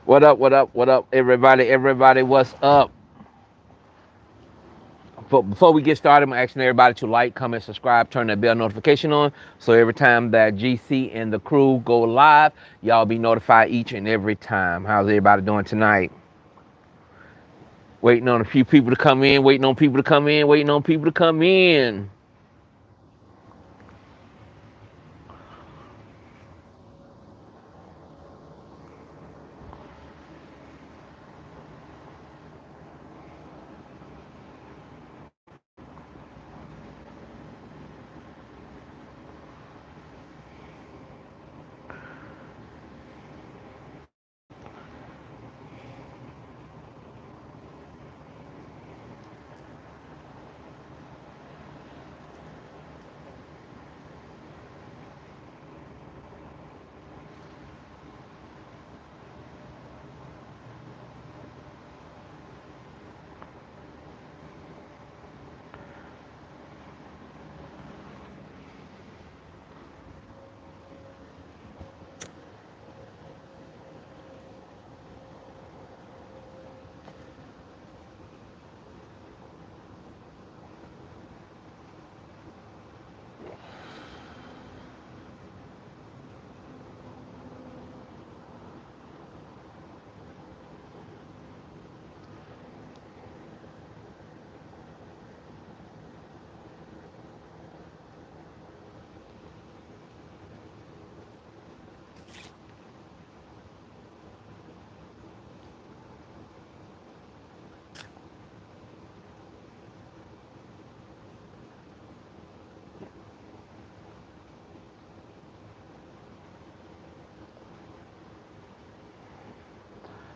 What up? What up? What up, everybody? Everybody, what's up? Before we get started, I'm asking everybody to like, comment, subscribe, turn that bell notification on, so every time that GC and the crew go live, y'all be notified each and every time. How's everybody doing tonight? Waiting on a few people to come in. Waiting on people to come in. Waiting on people to come in.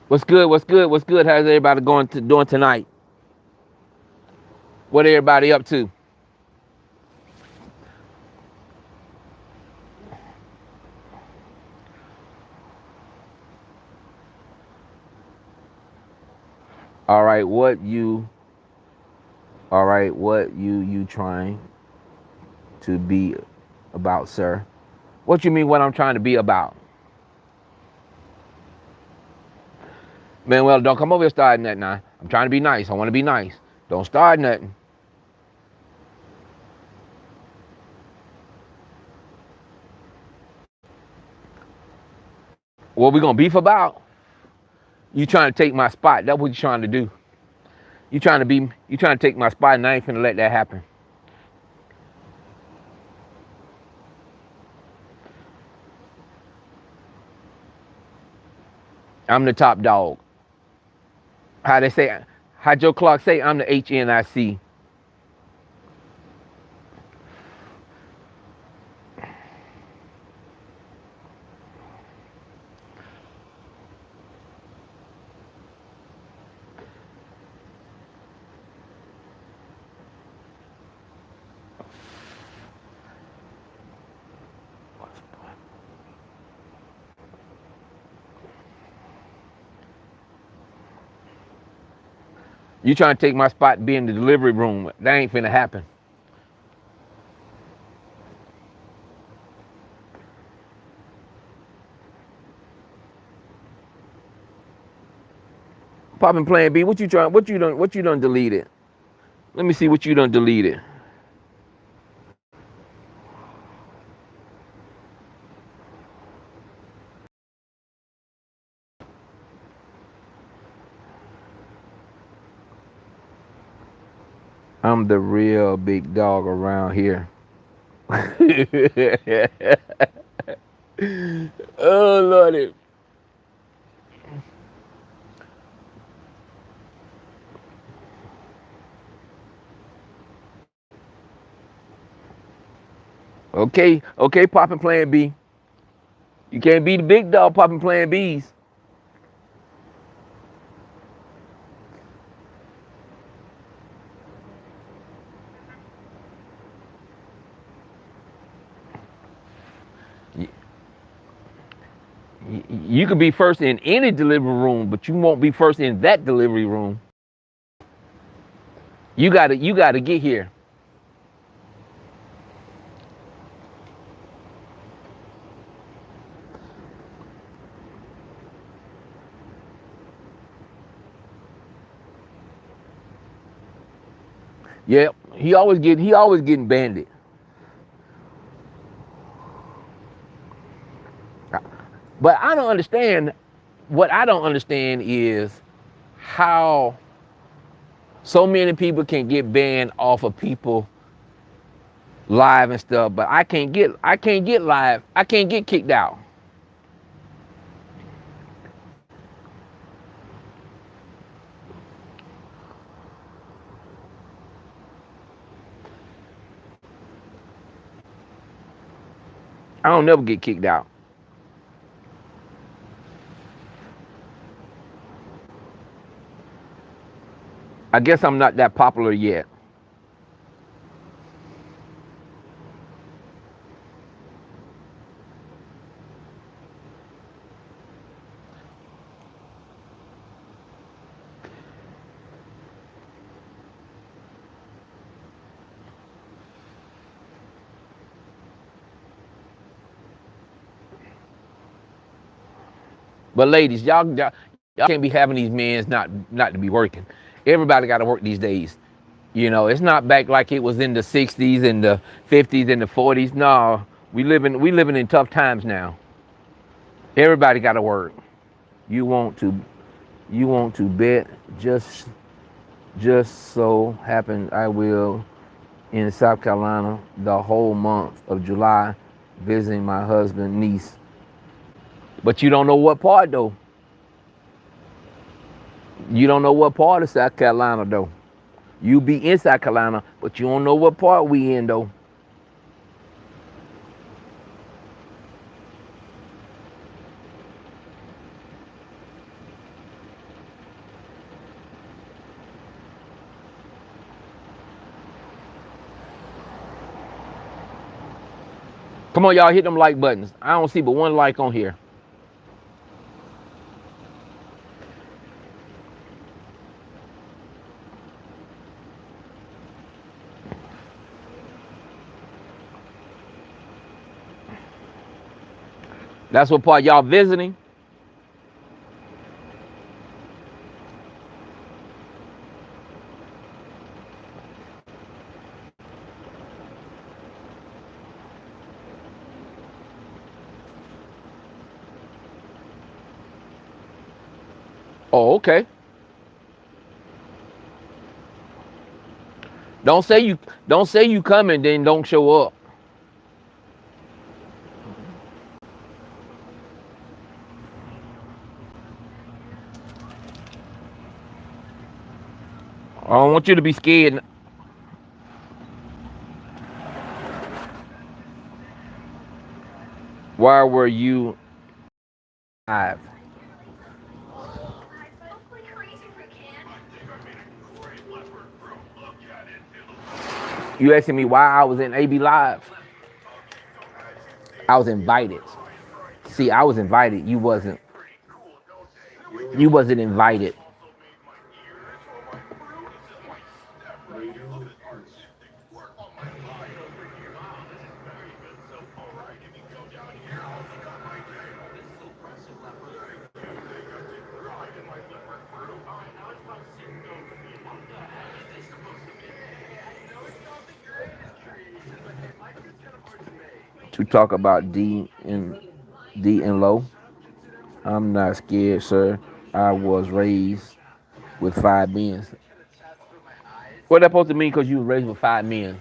What's good? What's good? What's good? How's everybody doing tonight? What everybody up to? All right, what you trying to be about, sir? What you mean what I'm trying to be about? Manuel, don't come over here starting that now. I'm trying to be nice. I want to be nice. Don't start nothing. What we gonna beef about? You trying to take my spot. That's what you trying to do. You trying to take my spot, and I ain't finna let that happen. I'm the top dog. How they say, how Joe Clark say, I'm the HNIC. You trying to take my spot and be in the delivery room. That ain't finna happen. Popping Plan B, what you done deleted? Let me see what you done deleted. I'm the real big dog around here. Oh Lordy. Okay, okay, popping Plan B. You can't be the big dog popping Plan Bs. You could be first in any delivery room, but you won't be first in that delivery room. You gotta get here. Yeah, he always getting banded. But I don't understand. What I don't understand is how so many people can get banned off of people live and stuff, but I can't get live. I can't get kicked out. I don't never get kicked out. I guess I'm not that popular yet. But ladies, y'all can't be having these men's not to be working. Everybody got to work these days. It's not back like it was in the '60s and the '50s and the '40s. No, we living in tough times now. Everybody got to work. You want to you want to bet just so happen I will in South Carolina the whole month of July visiting my husband's niece. But you don't know what part though. You don't know what part of South Carolina though. You be in South Carolina, but you don't know what part we in though. Come on, y'all, hit them like buttons. I don't see but one like on here. That's what part y'all visiting. Oh, okay. Don't say you coming, then don't show up. I don't want you to be scared. Why were you live? You asking me why I was in AB Live? I was invited. See, I was invited. You wasn't. You wasn't invited. To talk about D and low. I'm not scared, sir. I was raised with five men. What that supposed to mean? Because you was raised with five men.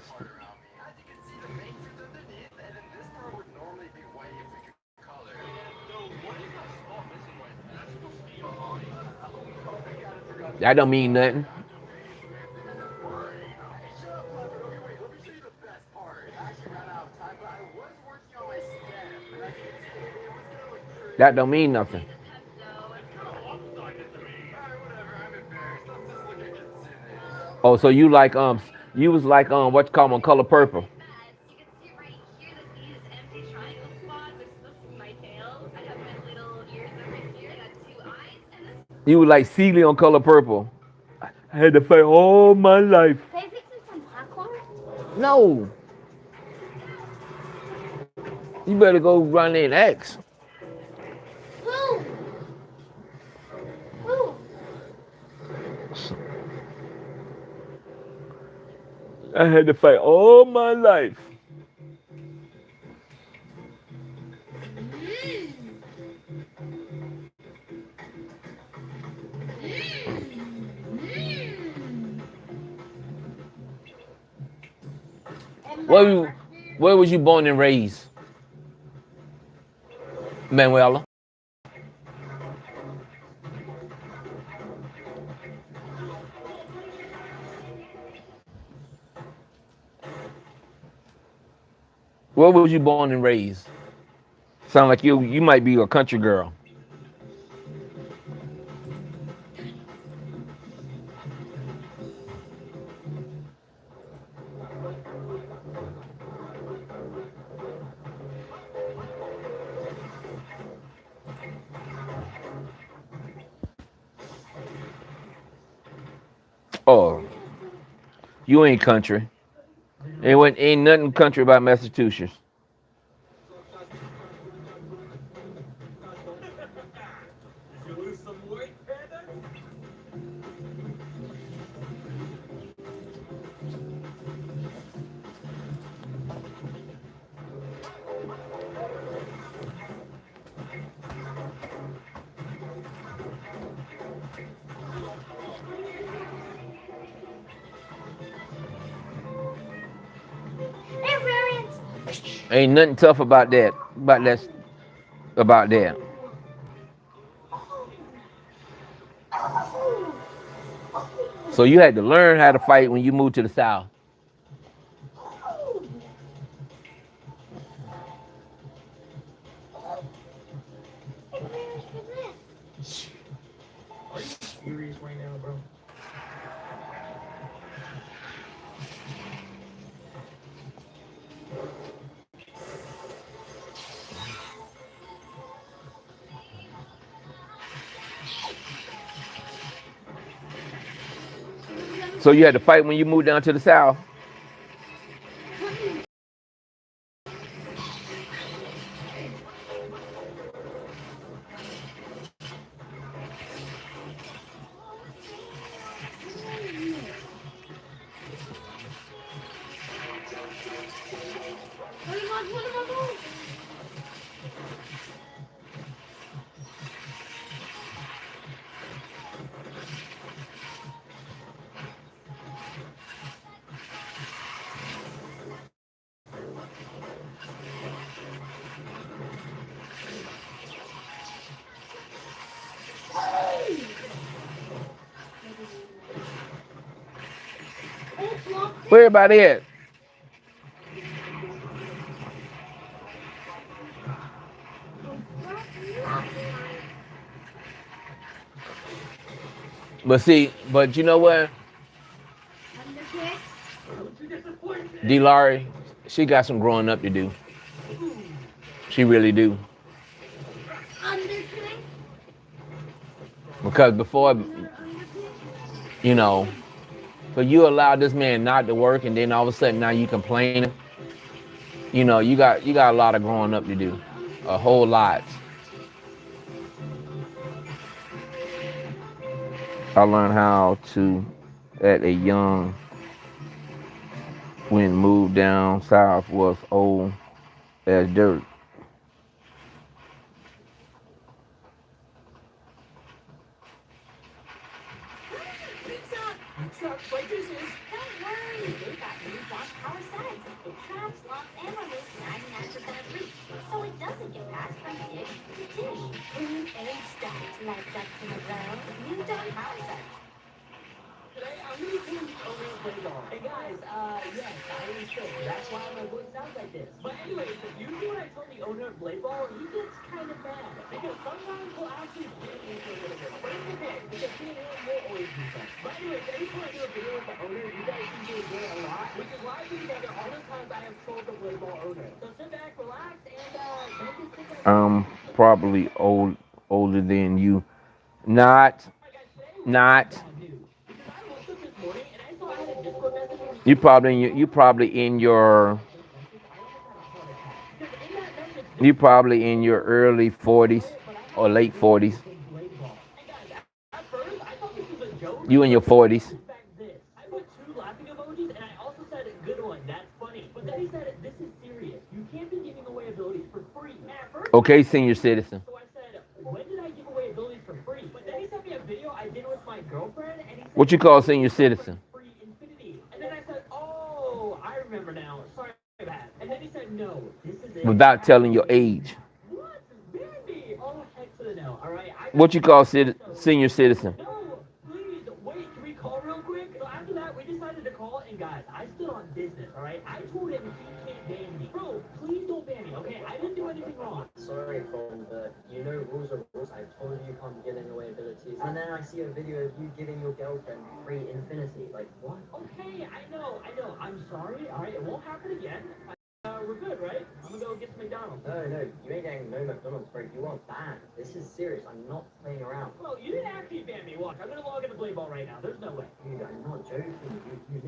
That don't mean nothing. That don't mean nothing. Oh, so you was like what you call them, color purple. You was like Celie on color purple. I had to fight all my life. No, you better go run in X. I had to fight all my life. Where you, where was you born and raised, Manuela? Where was you born and raised? Sound like you might be a country girl. Oh, you ain't country. Ain't nothing country about Massachusetts. Ain't nothing tough about that. About that. So you had to learn how to fight when you moved to the South. So you had to fight when you moved down to the South. Where everybody at? But you know what? D. Laurie, she got some growing up to do. She really do. Because before, you know, but you allowed this man not to work, and then all of a sudden now you complaining. You got a lot of growing up to do, a whole lot. I learned how to, at a young, when moved down south, was old as dirt. I'm probably older than you. Not, not. You probably in your early 40s or late 40s. You in your 40s. But then he said, this is serious. You can't be giving away abilities for free. At first, Okay, senior citizen. so I said, when did I give away abilities for free? But then he sent me a video I did with my girlfriend, and he said, What you call senior citizen? free infinity. And then I said, oh, I remember now. Sorry about that. And then he said, no, this is it. Without telling your age. What? Baby! Oh, heck to the no. All right. What you call senior citizen? No, please, wait, can we call real quick? So after that, we decided to call, and guys, I stood on business, all right? I told him he can't ban me. Bro, please don't ban me, okay? I didn't do anything wrong. Sorry, Colin, but you know rules are rules. I told you can't be giving away abilities. And then I see a video of you giving your girlfriend free infinity. Like, what? Okay, I know. I'm sorry, all right? It won't happen again. We're good, right? I'm gonna go get some McDonald's. No, you ain't getting no McDonald's, bro. You are banned. This is serious. I'm not playing around. Well, you didn't actually ban me. Watch, I'm gonna log into Play Ball right now. There's no way. Dude, I'm not joking.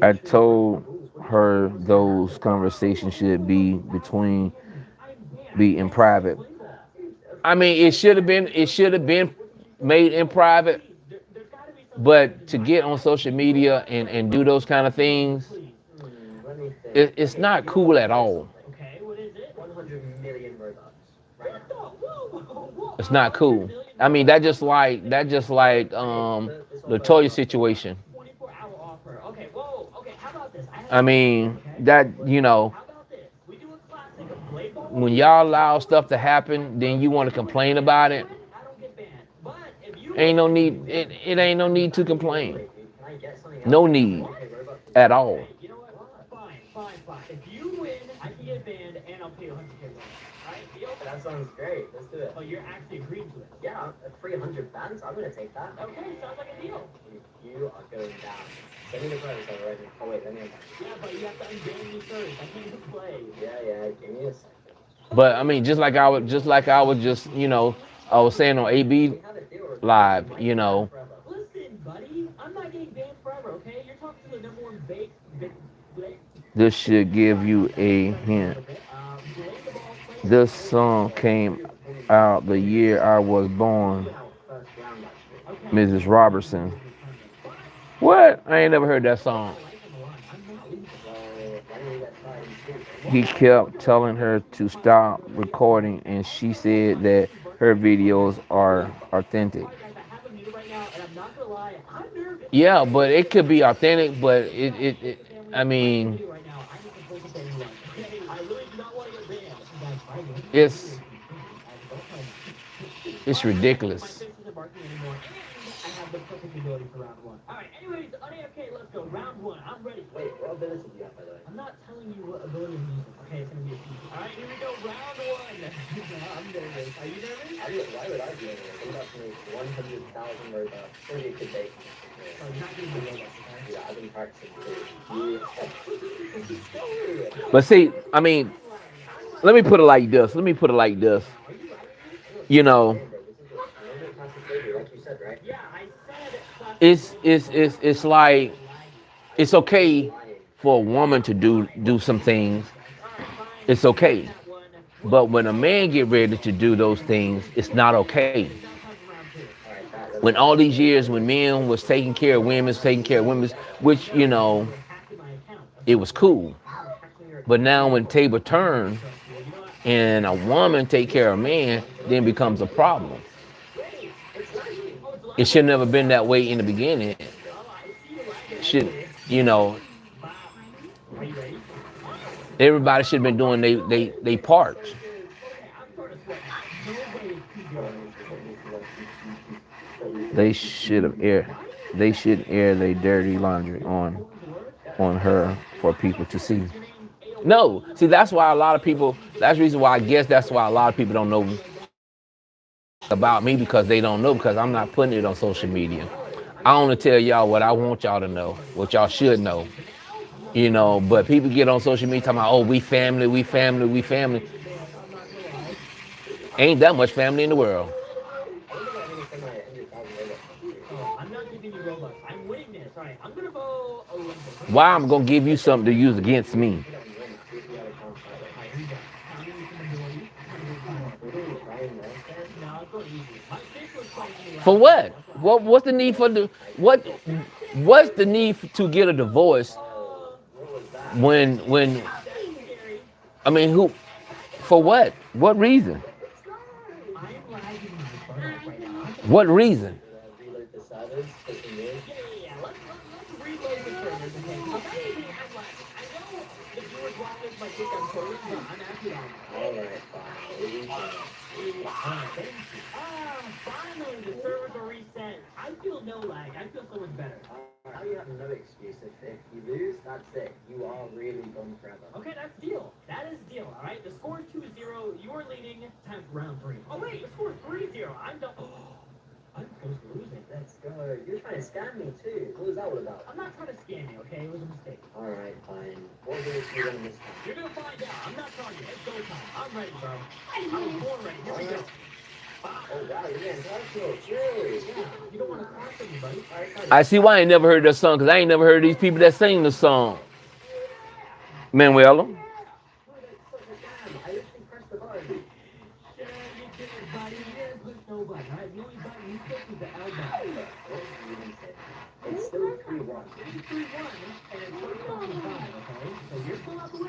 I told her those conversations should be in private. I mean, it should have been made in private, but to get on social media and do those kind of things, it's not cool at all. Okay, what is it? 100 million Robux. What the? Whoa. It's not cool. I mean, that just like Latoya situation. 24-hour offer. Okay, whoa. Okay, how about this? I mean, that How about this? We do a classic of Blade Ball. when y'all allow stuff to happen, then you want to complain about it. I don't get banned. But if you Ain't no need. It ain't no need to complain. No need at all. You know what? Fine. If you win, I can get banned and I'll pay you 100K. Alright, deal? That sounds great. Let's do it. Oh, you're actually agreeing to it? Yeah, 300 bans. I'm gonna take that. Okay, sounds like a deal. You are going down. Send me the photos already. Oh wait, let me. Yeah, but you have to unban me first. I can't even play. Yeah. Give me a second. But I mean, just like I was just I was saying on AB Live, Listen, buddy, I'm not getting banned forever, okay? You're talking to the number one bait. this should give you a hint. This song came out the year I was born. Mrs. Robertson. What? I ain't never heard that song. He kept telling her to stop recording, and she said that her videos are authentic. Yeah, but it could be authentic, but I mean, it's ridiculous. Alright, anyways, AFK, let's go. Round one. I'm ready. Wait, what ability do you have, by the way? I'm not telling you what ability I'm using. Okay, it's gonna be a piece. Alright, here we go. Round one. I'm nervous. Are you nervous? Why would I be nervous? I'm about to make 100,000 Robux. It's gonna be a good day. Oh, you're not getting the Robux, okay? Yeah, I've been practicing too. But see, I mean, let me put it like this. You know, it's like it's okay for a woman to do some things. It's okay. But when a man get ready to do those things, it's not okay. When all these years when men was taking care of women, which, it was cool. But now when table turns and a woman take care of a man, then it becomes a problem. It should never been that way in the beginning. Should, everybody should have been doing they parts. They should air their dirty laundry on her for people to see. No, see, that's why a lot of people. That's the reason why that's why a lot of people don't know about me, because they don't know, because I'm not putting it on social media. I only tell y'all what I want y'all to know, what y'all should know. But people get on social media talking about, oh, we family. Ain't that much family in the world. Why I'm gonna give you something to use against me? For what? What's the need for what's the need to get a divorce when I mean, who? For what? What reason? I am lagging my butt off right now. What reason? Reload the servers, taking this. Yeah. Let's reload the servers, okay? So basically, I'm lagging. I know the viewers watching this might think I'm trolling, but I'm actually on. Alright, fine. Thank you. Finally, the servers are reset. I feel no lag. I feel so much better. Now you have no excuse. If you lose, that's it. You are really gone forever. Okay, that's deal. That is deal, all right? The score is 2-0. You are leading. Time for round 3. Oh, wait, the score is 3-0. I'm done. I'm close to losing. Let's go. You're trying to scam me, too. What was that all about? I'm not trying to scam you, okay? It was a mistake. All right, fine. What do you want this time? You're going to find out. I'm not telling you. It's go time. I'm ready, bro. I was born ready. Here we go. Oh, wow, you're getting personal. Cheers. Yeah, you don't want to crash with me, buddy. All right, I see why I ain't never heard that song, because I ain't never heard these people that sing the song. Manuela.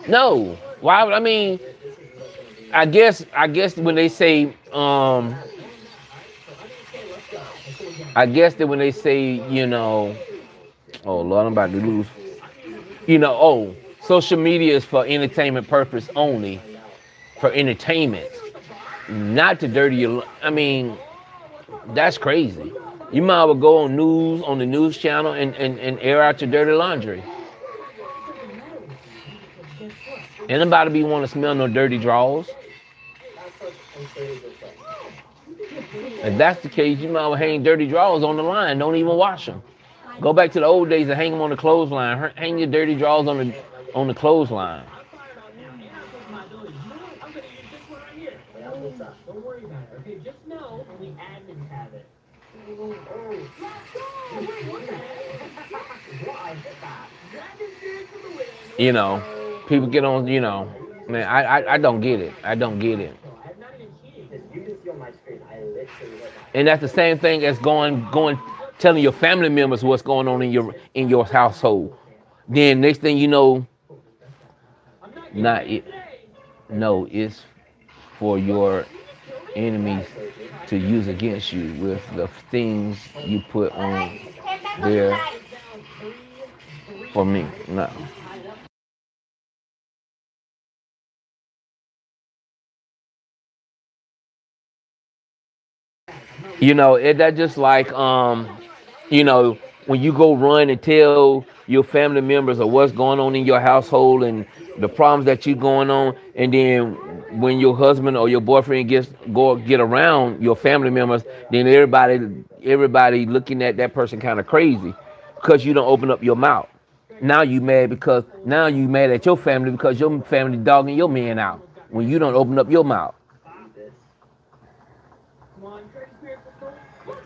No. Why would I mean I guess when they say I guess that when they say, oh Lord, I'm about to lose. Social media is for entertainment purpose only. For entertainment. Not to dirty your I mean, that's crazy. You might as well go on the news channel and air out your dirty laundry. Anybody be want to smell no dirty drawers? If that's the case, you might as well hang dirty drawers on the line. Don't even wash them. Go back to the old days and hang them on the clothesline. Hang your dirty drawers on the clothesline. Don't worry about it, okay? Just know the admins have it. People get on, man, I don't get it. I don't get it. And that's the same thing as going telling your family members what's going on in your household. Then next thing you know, not it. No, it's for your enemies to use against you with the things you put on there for me. No. That just like when you go run and tell your family members of what's going on in your household and the problems that you going on, and then when your husband or your boyfriend get around your family members, then everybody looking at that person kind of crazy because you don't open up your mouth. Now you mad at your family because your family dogging your man out when you don't open up your mouth.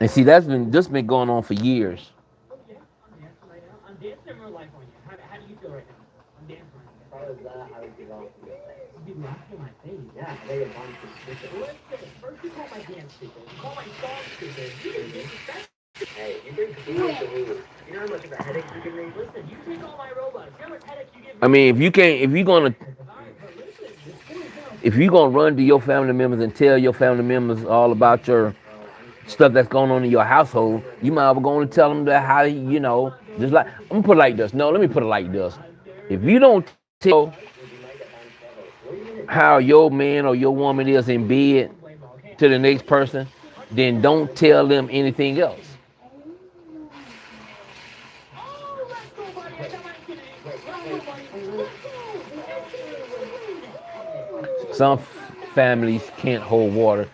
And see, that's been going on for years. Oh yeah, I'm dancing right now. I'm dancing in real life on you. How do you feel right now? I'm dancing right now. If I was that, I would be laughing in your face. You'd be laughing in my face? Yeah, I think I'm stupid. Listen, first you call my dance stupid. You call my song stupid. You can disrespect. Hey, you bring people to lose. You know how much of a headache you give me? Listen, you take all my robots. You know how much headache you give me? I mean, if you're gonna run to your family members and tell your family members all about your stuff that's going on in your household, you might as well go and tell them that just like I'm gonna put it like this. No, let me put it like this. If you don't tell how your man or your woman is in bed to the next person, then don't tell them anything else. Some families can't hold water,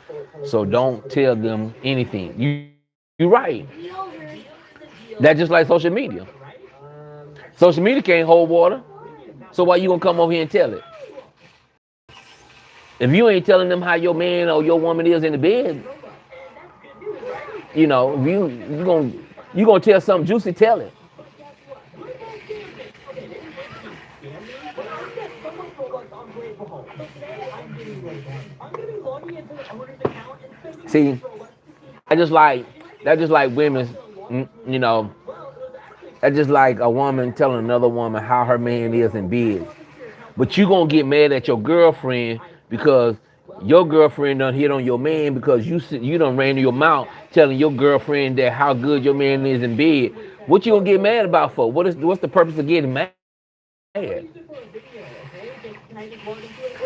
so don't tell them anything. You're right. That's just like social media. Social media can't hold water, so why you gonna come over here and tell it? If you ain't telling them how your man or your woman is in the bed, if you gonna tell something juicy, tell it. See, I just like that. Just like women, you know, that's just like a woman telling another woman how her man is in bed. But you gonna get mad at your girlfriend because your girlfriend done hit on your man because you done ran your mouth telling your girlfriend that how good your man is in bed. What you gonna get mad about for? What's the purpose of getting mad?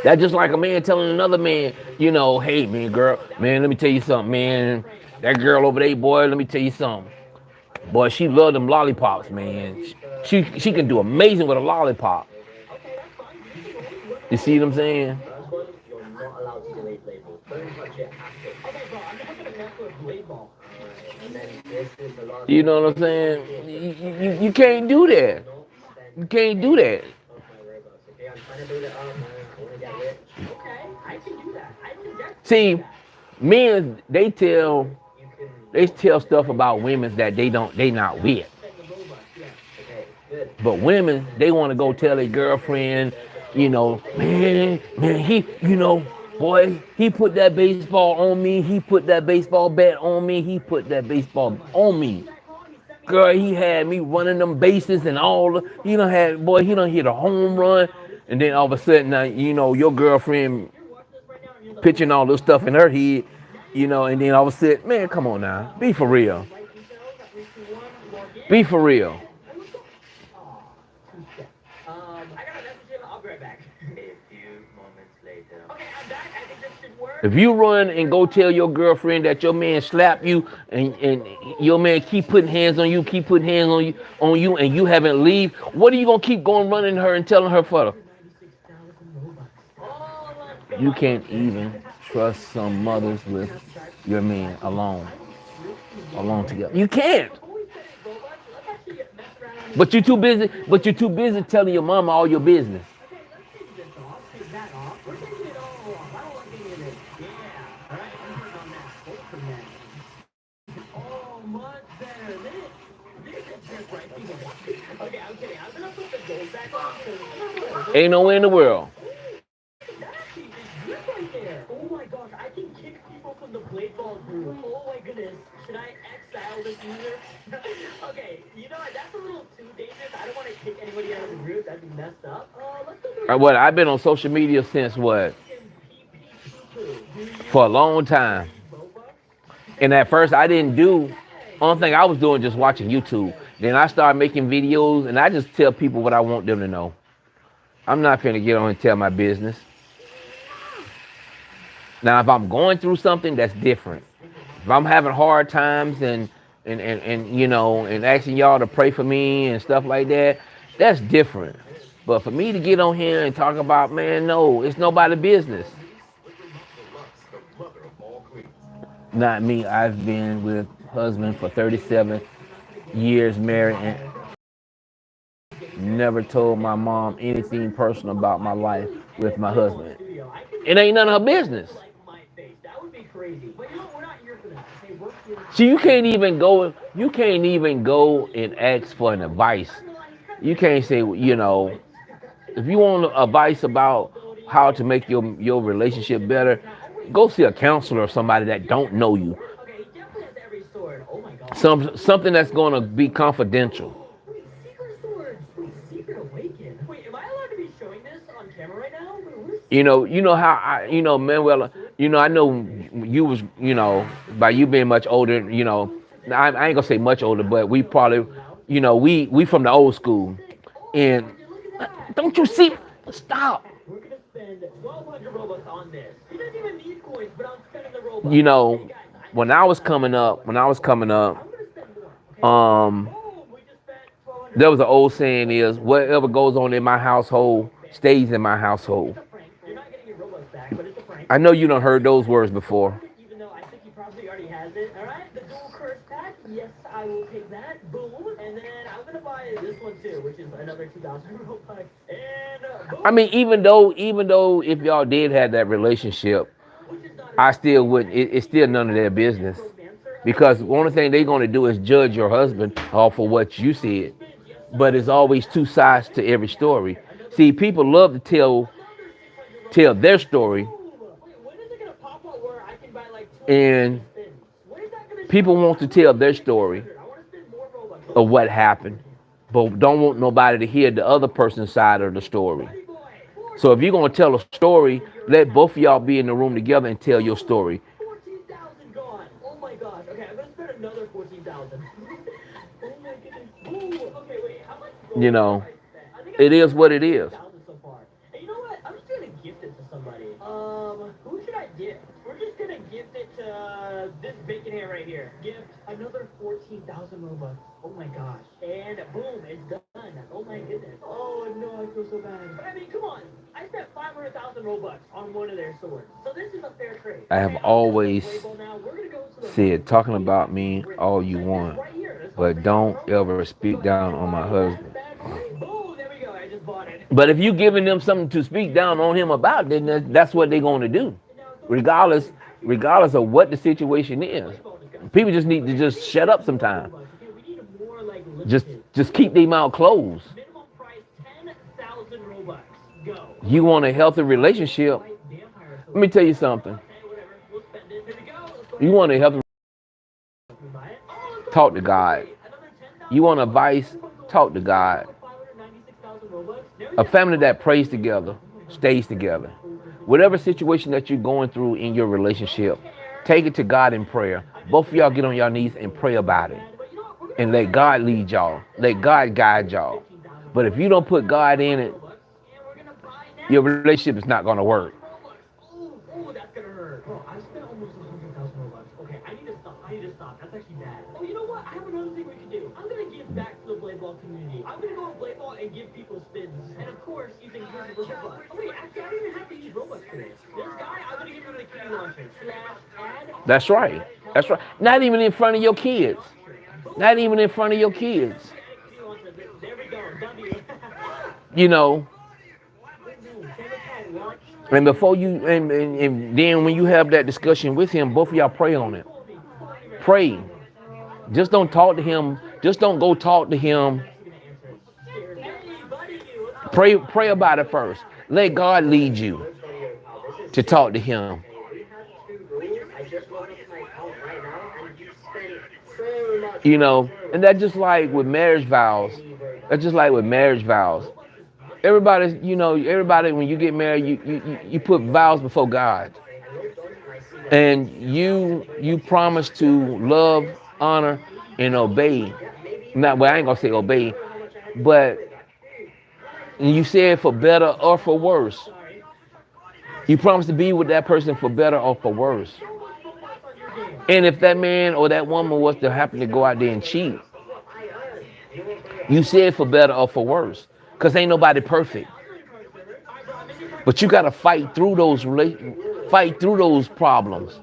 That's just like a man telling another man, hey man, girl, man, let me tell you something, man. That girl over there, boy, let me tell you something. Boy, she love them lollipops, man. She can do amazing with a lollipop. You see what I'm saying? You're not allowed to delete labels. Don't touch it after. Okay, bro, I'm not gonna mess with blade ball. And then this is the last. You know what I'm saying? You can't do that. You can't do that. Okay, I'm trying to build it up. I want to get rich. Okay, I can do that. I can definitely. See, men they tell stuff about women that they not with. But women, they want to go tell their girlfriend, man, boy, he put that baseball on me. He put that baseball bat on me. He put that baseball on me. Girl, he had me running them bases and all. He done hit a home run. And then all of a sudden, now, your girlfriend pitching all this stuff in her head, and then all of a sudden, man, come on now. Be for real. Be for real. If you run and go tell your girlfriend that your man slapped you and your man keep putting hands on you, and you haven't leave, what are you gonna keep going running her and telling her for? You can't even trust some mothers with your man alone together. You can't. But you're too busy telling your mama all your business. Ain't no way in the world. Oh my gosh, I can kick people from the blade ball group. Oh my goodness. Should I exile this user? Okay, you know what? That's a little too dangerous. I don't want to kick anybody out of the group. That'd be messed up. Let's go What? I've been on social media since what? For a long time. And at first I didn't do. Only thing I was doing just watching YouTube. Then I started making videos, and I just tell people what I want them to know. I'm not finna get on and tell my business. Now, if I'm going through something, that's different. If I'm having hard times and asking y'all to pray for me and stuff like that, that's different. But for me to get on here and talk about, man, no, it's nobody's business. Not me. I've been with husband for 37 years, married, and never told my mom anything personal about my life with my husband. It ain't none of her business. See, you can't even go and ask for an advice. You can't say, if you want advice about how to make your relationship better, go see a counselor or somebody that don't know you. Something that's going to be confidential. You know how Manuel, I know you was, by you being much older, I ain't gonna say much older, but we probably, we from the old school. And don't you see? Stop. We're gonna spend 1,200 Robux on this. He doesn't even need coins, but I'm spending the Robux. When I was coming up, there was an old saying is, whatever goes on in my household stays in my household. I know you done heard those words before. Even though I think he probably already has it. All right, the dual curse pack. Yes, I will take that. Boom. And then I'm gonna buy this one too, which is another 2,000 Robux. And boom. I mean, even though if y'all did have that relationship, I still wouldn't. It's still none of their business. Because the only thing they're gonna do is judge your husband off of what you said. But it's always two sides to every story. See, people love to tell their story. And people want to tell their story of what happened, but don't want nobody to hear the other person's side of the story. So if you're gonna tell a story, let both of y'all be in the room together and tell your story. 14,000 gone. Oh my gosh. Okay, I'm gonna spend another 14,000. Oh my goodness. Ooh. Okay, wait. How much gold You have know, I spent? I think I it is spent what it is. 14,000 so far. And you know what? I'm just gonna gift it to somebody. Who should I gift? We're just gonna gift it to this bacon hair right here. Gift another 14,000 Robux. Oh my gosh. And boom, it's done. Oh my goodness. Oh no, I feel so bad. But I mean, come on. I spent 500,000 Robux on one of their swords. So this is a fair trade. I have Okay, I'm just always gonna play ball now. We're gonna go to the said, talking about me all you want, right here. This but don't ever speak down on my husband. boom, there we go. I just bought it. But if you giving them something to speak down on him about, then that's what they're going to do, regardless of what the situation is. People just need to just shut up sometimes. Just keep their mouth closed. Minimum price 10,000 Robux. Go. You want a healthy relationship? Let me tell you something. Okay, whatever. We'll spend it. Here we go. Let's go. You want a healthy Buy it. Oh, let's go. talk to God. Another 10,000. You want advice? Talk to God. 596,000 Robux. There we A go. family that prays together stays together. Whatever situation that you're going through in your relationship, take it to God in prayer. Both of y'all get on your knees and pray about it. But you know what? We're gonna And let God lead y'all. Let God guide y'all. But if you don't put God in it, and we're gonna buy now. your relationship is not going to work. Ooh, that's gonna hurt. Bro, I spent almost 100,000 Robux. Okay, I need to stop. That's actually bad. Oh, you know what? I have another thing we can do. I'm gonna give back to the Blade Ball community. I'm gonna go on Blade Ball and give people spins. And of course, using his Robux. Oh wait, actually, I don't even have to use Robux for this. This guy, I'm gonna give him the kitty launcher. /add. That's right. That's right. Not even in front of your kids. Not even in front of your kids. Kitty launcher. There we go. W. You know, and before you, and then when you have that discussion with him, both of y'all pray on it. Pray. Just don't talk to him. Just don't go talk to him. Pray about it first. Let God lead you to talk to him. You know, and that's just like with marriage vows. That's just like with marriage vows. Everybody, you know, everybody when you get married, you put vows before God. And you promise to love, honor, and obey. Not well, I ain't gonna say obey, but you say it for better or for worse. You promise to be with that person for better or for worse. And if that man or that woman was to happen to go out there and cheat, you say it for better or for worse. Because ain't nobody perfect. But you gotta fight through those problems.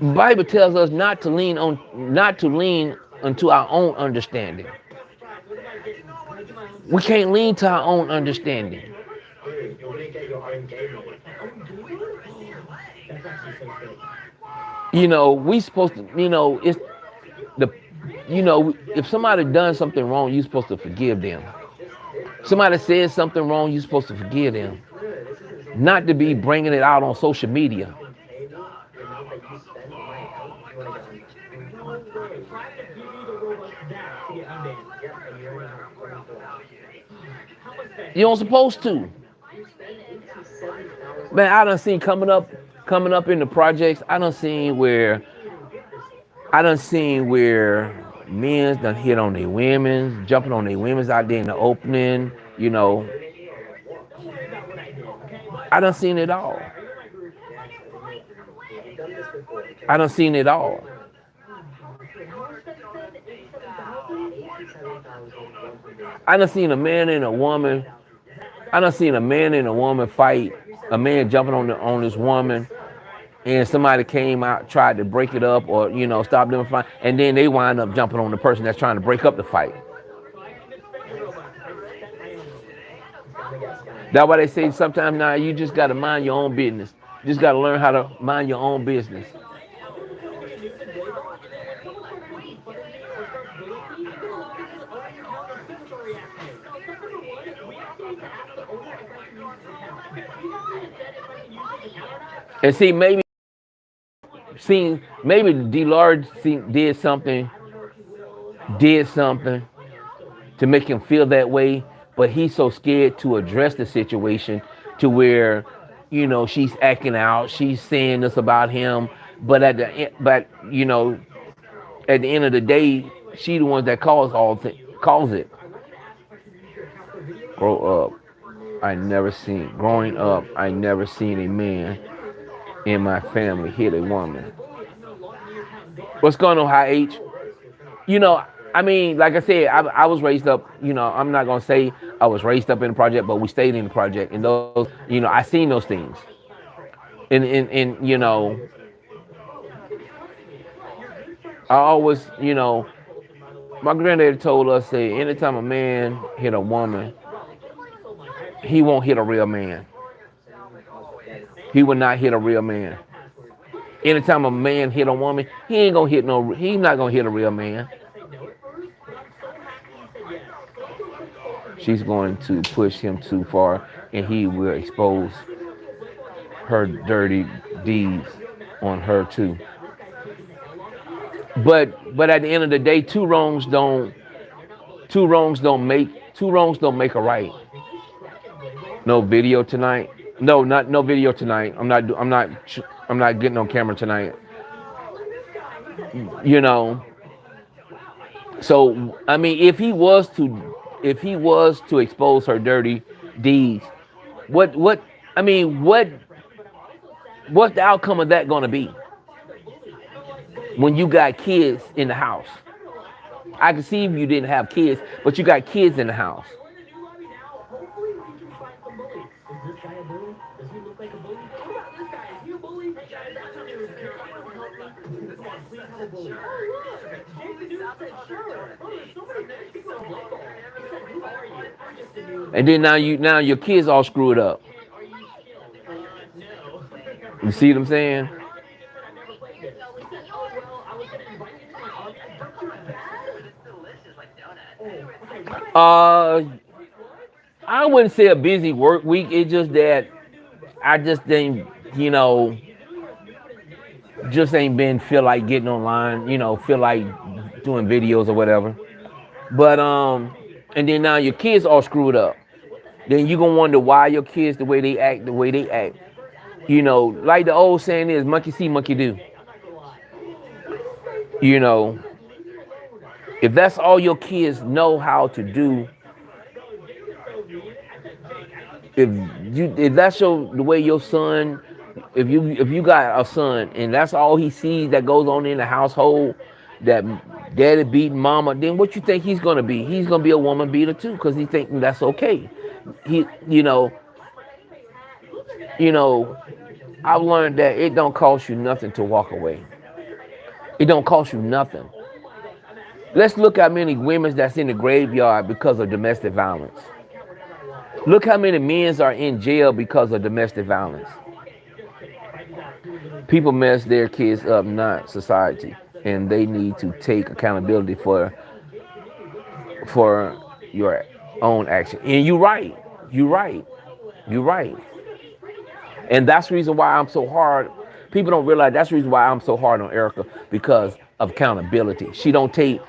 The Bible tells us not to lean unto our own understanding. We can't lean to our own understanding. You know, we supposed to, you know, it's the, you know, if somebody done something wrong, you're supposed to forgive them. Somebody said something wrong, you're supposed to forgive them. Not to be bringing it out on social media. You don't supposed to. Man, I done seen coming up in the projects, I done seen where men's done hit on their women's, jumping on their women's out there in the opening, you know. I done seen it all. I done seen it all. I done seen a man and a woman. I done seen a man and a woman fight. A man jumping on this woman, and somebody came out, tried to break it up, or you know, stop them from fighting, and then they wind up jumping on the person that's trying to break up the fight. That's why they say sometimes now you just gotta mind your own business. You just gotta learn how to mind your own business. And see, maybe D-Large did something to make him feel that way. but he's so scared to address the situation to where, she's acting out, she's saying this about him, but at the end of the day, she the one that calls it. Grow up. Growing up, I never seen a man in my family hit a woman. What's going on, High H? Like I said, I was raised up, I'm not going to say I was raised up in the project, but we stayed in the project. And those, I seen those things. And I always, my granddaddy told us, say, anytime a man hit a woman, he won't hit a real man. He will not hit a real man. Anytime a man hit a woman, he's not gonna hit a real man. She's going to push him too far, and he will expose her dirty deeds on her too. But at the end of the day, two wrongs don't make a right. No video tonight. No video tonight. I'm not getting on camera tonight. So if he was to expose her dirty deeds, what's the outcome of that going to be? When you got kids in the house, I can see if you didn't have kids, but you got kids in the house. And then now your kids all screwed up. You see what I'm saying? I wouldn't say a busy work week. It's just that I just didn't, just ain't been feel like getting online, feel like doing videos or whatever. But and then now your kids all screwed up. Then you gonna wonder why your kids the way they act. Like the old saying is, monkey see, monkey do. If that's all your kids know how to do, if that's the way your son, if you got a son and that's all he sees that goes on in the household, that daddy beating mama, then what you think he's gonna be? He's gonna be a woman beater too, because he thinking that's okay. I've learned that it don't cost you nothing to walk away. It don't cost you nothing. Let's look how many women that's in the graveyard because of domestic violence. Look how many men are in jail because of domestic violence. People mess their kids up, not society, and they need to take accountability for your own action. And you're right. And that's the reason why I'm so hard. People don't realize that's the reason why I'm so hard on Erica, because of accountability. She don't take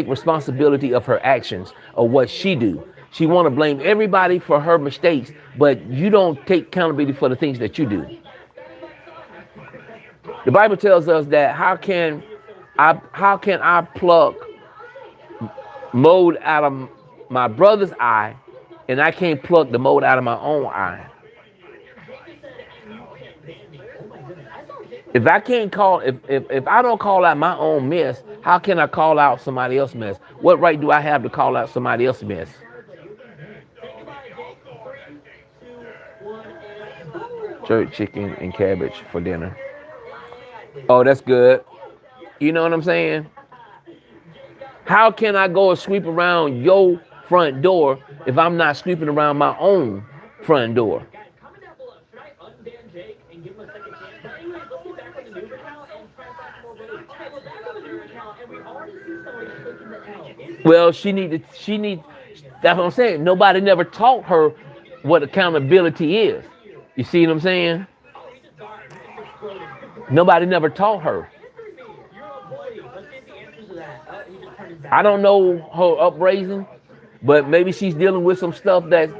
responsibility of her actions or what she do. She want to blame everybody for her mistakes, but you don't take accountability for the things that you do. The Bible tells us that how can I pluck mold out of my brother's eye, and I can't pluck the mold out of my own eye? If I can't if I don't call out my own mess, how can I call out somebody else's mess? What right do I have to call out somebody else's mess? Jerk chicken and cabbage for dinner. Oh, that's good. You know what I'm saying? How can I go and sweep around your front door if I'm not sweeping around my own front door? Well, she needs, that's what I'm saying. Nobody never taught her what accountability is. You see what I'm saying? Nobody never taught her. I don't know her upraising. But maybe she's dealing with some stuff that,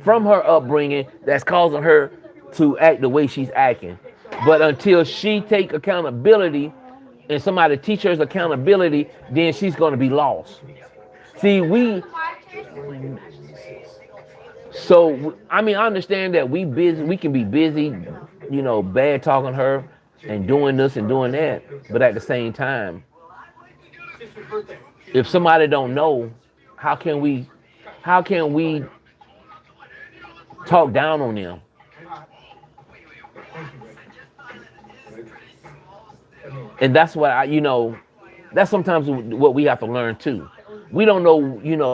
from her upbringing that's causing her to act the way she's acting. But until she take accountability and somebody teach her accountability, then she's going to be lost. See, I mean, I understand that we can be busy, bad talking her and doing this and doing that. But at the same time, if somebody don't know, how can we, how can we talk down on them? And that's what that's sometimes what we have to learn too. We don't know,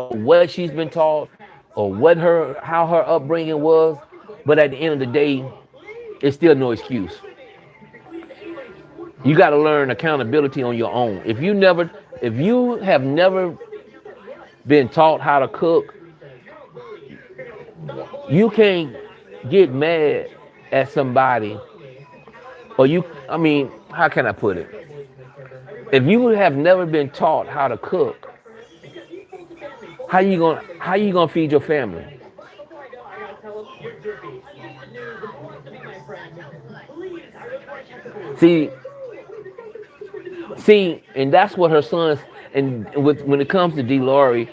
what she's been taught or how her upbringing was, but at the end of the day, it's still no excuse. You got to learn accountability on your own. If you have never been taught how to cook, you can't get mad at somebody, or I mean, how can I put it? If you have never been taught how to cook, how you gonna feed your family? See, and that's what her sons, and when it comes to DeLorean,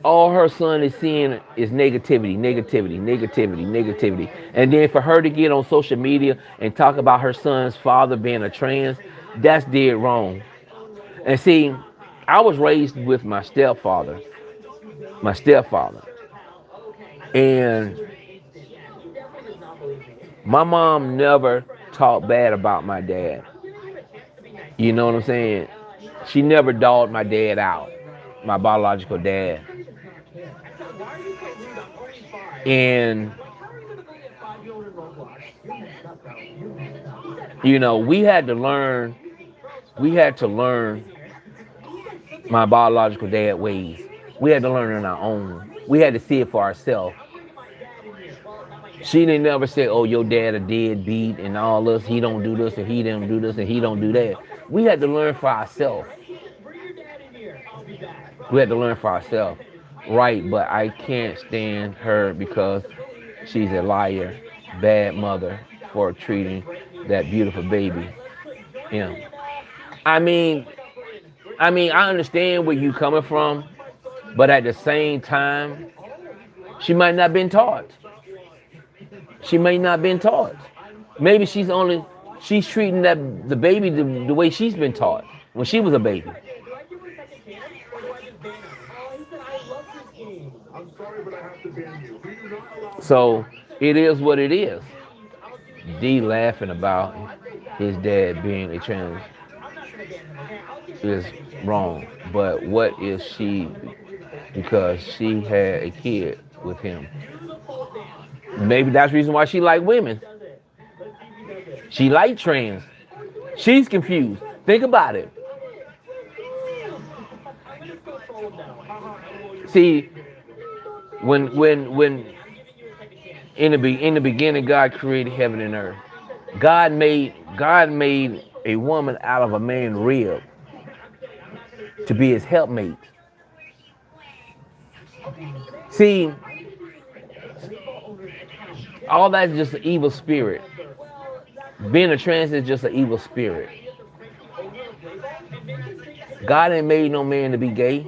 all her son is seeing is negativity, negativity, negativity, negativity. And then for her to get on social media and talk about her son's father being a trans, that's dead wrong. And see, I was raised with my stepfather, and my mom never talked bad about my dad. You know what I'm saying? She never dogged my dad out, my biological dad. And we had to learn my biological dad ways. We had to learn on our own. We had to see it for ourselves. She didn't never say, "Oh, your dad a deadbeat and all this. He don't do this and he don't do this and he don't do that." We had to learn for ourselves. We had to learn for ourselves. Right, but I can't stand her because she's a liar, bad mother for treating that beautiful baby. Yeah. I mean, I understand where you coming from, but at the same time, she might not been taught. She may not been taught. Maybe she's treating the baby the way she's been taught when she was a baby. So it is what it is. D laughing about his dad being a trans is wrong. But what is she? Because she had a kid with him. Maybe that's the reason why she like women. She like trans. She's confused. Think about it. See, when in the beginning God created heaven and earth. God made a woman out of a man's rib to be his helpmate. See, all that is just an evil spirit. Being a trans is just an evil spirit. God ain't made no man to be gay.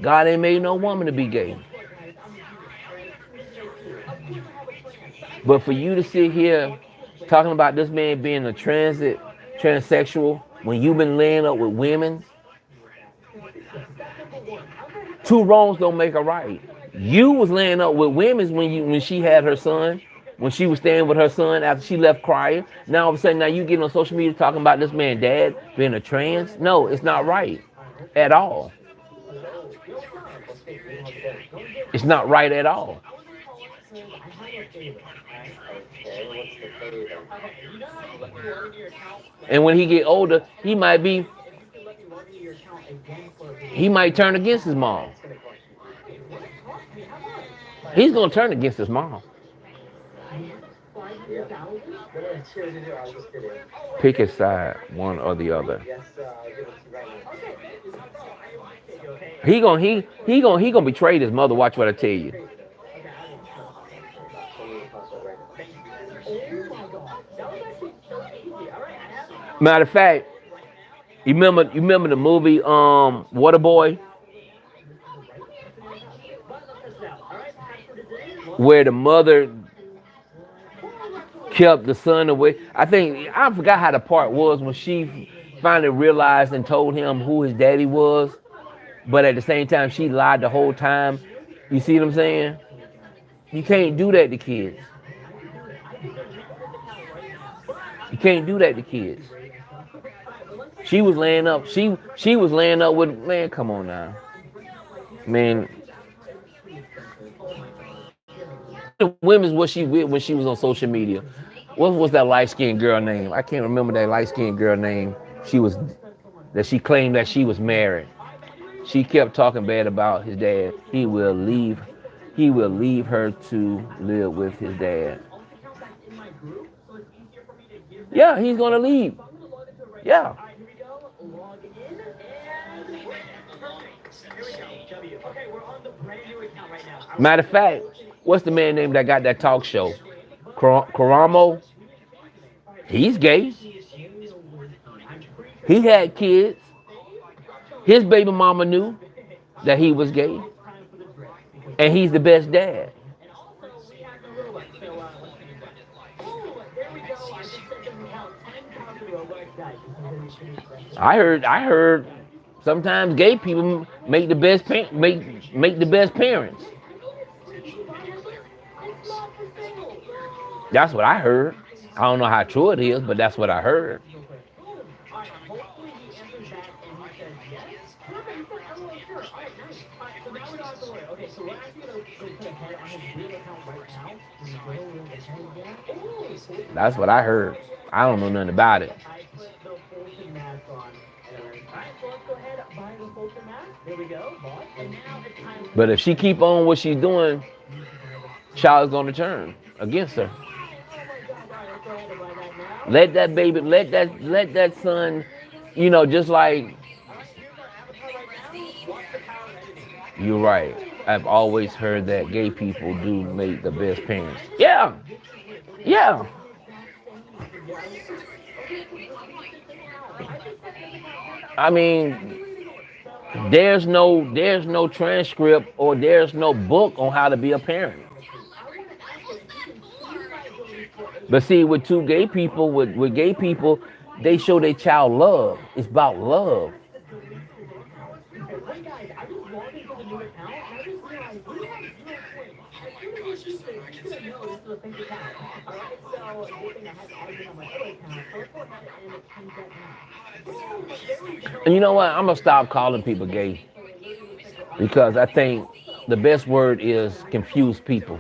God ain't made no woman to be gay. But for you to sit here talking about this man being a transsexual, when you've been laying up with women, two wrongs don't make a right. You was laying up with women when she had her son, when she was staying with her son after she left crying. Now all of a sudden, now you getting on social media talking about this man dad being a trans. No, it's not right at all. It's not right at all. And when he get older, he might turn against his mom. He's gonna turn against his mom. Pick his side, one or the other. okay? He gonna betray his mother. Watch what I tell you. Oh my god. That was actually so easy. Alright, I have it Matter of fact, you remember the movie Waterboy, but let's test it out. Alright, password is in. where the mother kept the son away. I forgot how the part was when she finally realized and told him who his daddy was, but at the same time she lied the whole time. You see what I'm saying? You can't do that to kids. You can't do that to kids. She was laying up. She was laying up with man. Come on now, man. The women's what she with when she was on social media. What was that light skinned girl name? I can't remember that light skinned girl name. She was that she claimed that she was married. She kept talking bad about his dad. He will leave. He will leave her to live with his dad. Yeah, he's gonna leave. Yeah. Alright, here we go. Log in and here we go. W. Okay, we're on the brand new account right now. Matter of fact, what's the man name that got that talk show? Karamo. He's gay. He had kids. His baby mama knew that he was gay, and he's the best dad. And also we have the robot. So let's see. Oh, there we go. I just set them account 10,000 robots, guys. I heard. Sometimes gay people make the best make the best parents. That's what I heard. I don't know how true it is, but that's what I heard. Alright, hopefully he answers that and he says yes. Perfect, he said LOL, sure. Alright, nice. Alright, so now we don't have to worry. Okay, so we're actually gonna put a head on his real account right now. And go with the head again. Oh, so That's what I heard. I don't know nothing about it. I put the Fulton mask on. Alright, so let's go ahead and buy the Fulton mask. There we go, bought. And now it's time for But if she keep on what she's doing, child's gonna turn against her. Let that baby, let that son, just like you're right. I've always heard that gay people do make the best parents. Yeah, yeah. I mean, there's no transcript or there's no book on how to be a parent. But see, with two gay people, with gay people, they show their child love. It's about love. Hey guys, I just logged into the new account and I just realized we have 0 points. As soon as you see this, you're gonna know this is a fake account. Alright, so good thing I had to add it on my other account. So let's go ahead and change that now. Boom! There we go. And you know what? I'm gonna stop calling people gay because I think the best word is confuse people.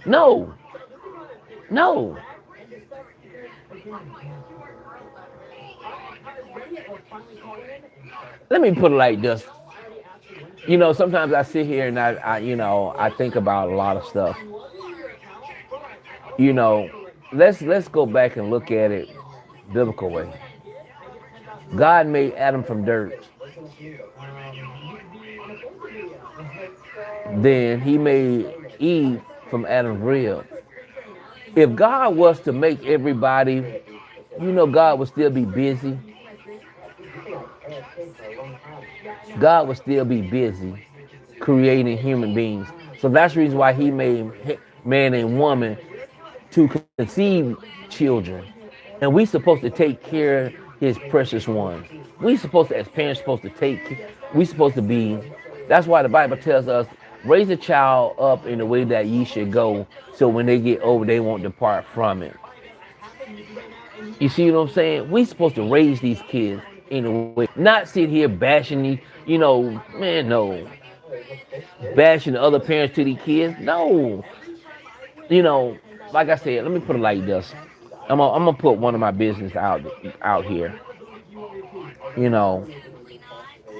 No, no. Let me put it like this. Sometimes I sit here and I think about a lot of stuff. You know, let's go back and look at it biblical way. God made Adam from dirt. Then he made Eve from Adam's rib. If God was to make everybody, God would still be busy. God would still be busy creating human beings. So that's the reason why he made man and woman to conceive children. And we supposed to take care of his precious ones. We supposed to, as parents, we supposed to be, that's why the Bible tells us, raise a child up in the way that ye should go, so when they get old, they won't depart from it. You see what I'm saying? We supposed to raise these kids in a way, not sit here bashing these, man, no. Bashing the other parents to these kids, no. Like I said, let me put it like this. I'm gonna put one of my business out here.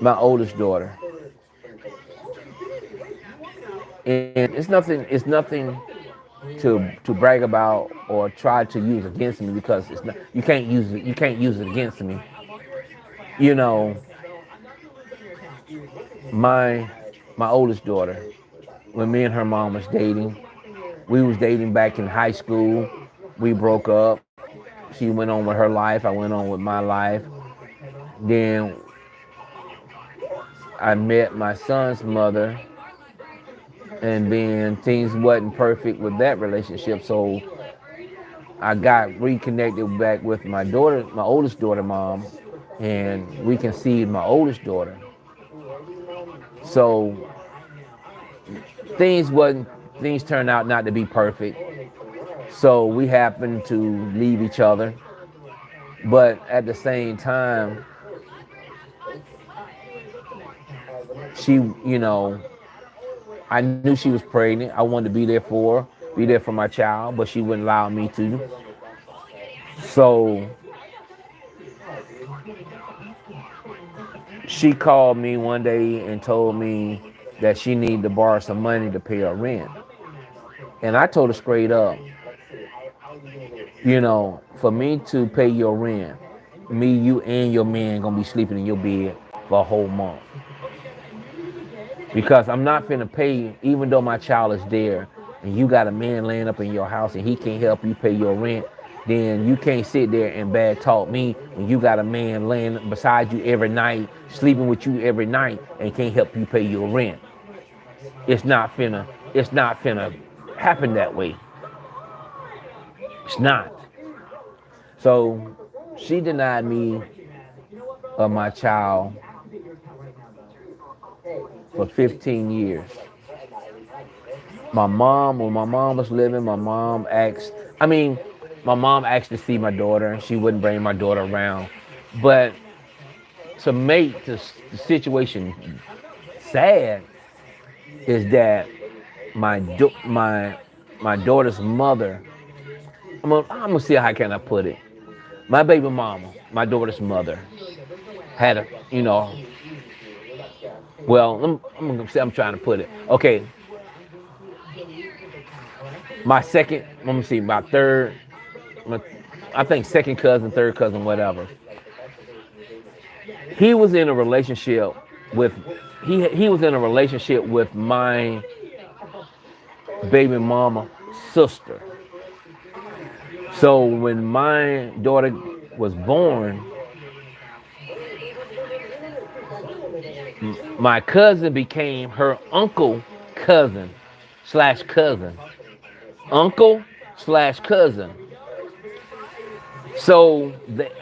My oldest daughter. And it's nothing to brag about or try to use against me because it's not, you can't use it against me. you know, my my oldest daughter, when me and her mom was dating, we was dating back in high school. We broke up. She went on with her life. I went on with my life. Then I met my son's mother, and then things wasn't perfect with that relationship. So I got reconnected back with my daughter, my oldest daughter, mom, and we conceived my oldest daughter. So things wasn't things turned out not to be perfect. So we happened to leave each other, but at the same time, she, I knew she was pregnant. I wanted to be there for my child, but she wouldn't allow me to. So she called me one day and told me that she needed to borrow some money to pay her rent. And I told her straight up, for me to pay your rent, me, you, and your man gonna be sleeping in your bed for a whole month. Because I'm not finna pay you, even though my child is there, and you got a man laying up in your house and he can't help you pay your rent, then you can't sit there and bad talk me when you got a man laying beside you every night, sleeping with you every night, and can't help you pay your rent. It's not finna happen that way. It's not. So she denied me of my child for 15 years. When my mom was living, my mom asked to see my daughter, and she wouldn't bring my daughter around. But to make the situation sad is that my my daughter's mother. I'm gonna see how can I put it. My baby mama, my daughter's mother, had a, well, I'm gonna say I'm trying to put it. Okay, my second, let me see, my third, I think second cousin, third cousin, whatever. He was in a relationship with he was in a relationship with my baby mama sister. So when my daughter was born, my cousin became her uncle cousin slash cousin. Uncle slash cousin. So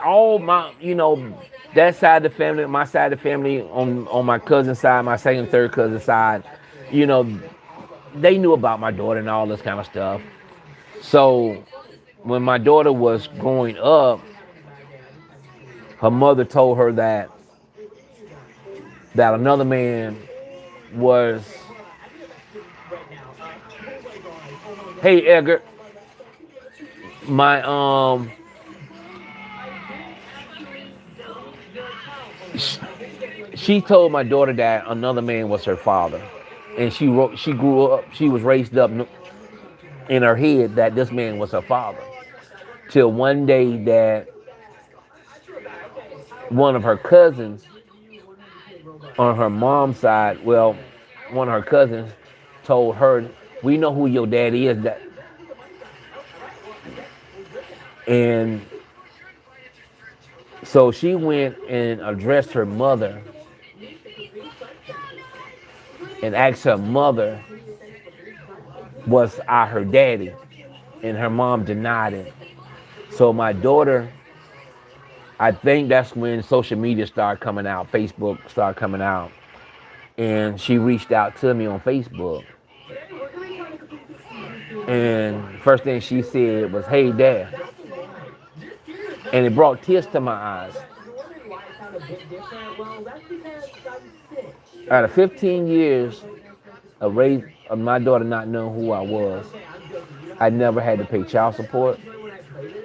all my, that side of the family, my side of the family on my cousin side, my second, third cousin side, you know, they knew about my daughter and all this kind of stuff. So when my daughter was growing up, her mother told her that another man was, hey Edgar, my she told my daughter that another man was her father, and she was raised up in her head that this man was her father. Till one day that one of her cousins on her mom's side, well, one of her cousins told her, "We know who your daddy is." And so she went and addressed her mother and asked her mother, was I her daddy? And her mom denied it. So my daughter, I think that's when social media started coming out, Facebook started coming out. And she reached out to me on Facebook. And first thing she said was, "Hey, Dad." And it brought tears to my eyes. Out of 15 years of my daughter not knowing who I was, I never had to pay child support.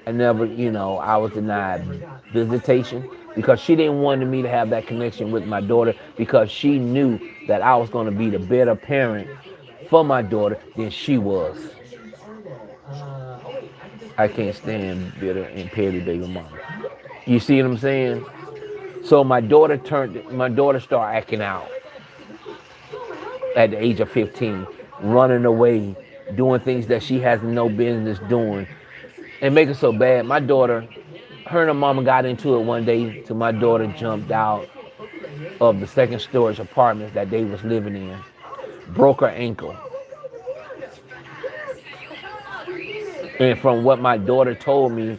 I never, I was denied visitation because she didn't want me to have that connection with my daughter because she knew that I was going to be the better parent for my daughter than she was. I can't stand bitter and petty baby mama. You see what I'm saying? So my daughter started acting out at the age of 15, running away, doing things that she has no business doing, and make it so bad. My daughter, her and her mama got into it one day till my daughter jumped out of the second storage apartment that they was living in, broke her ankle. And from what my daughter told me,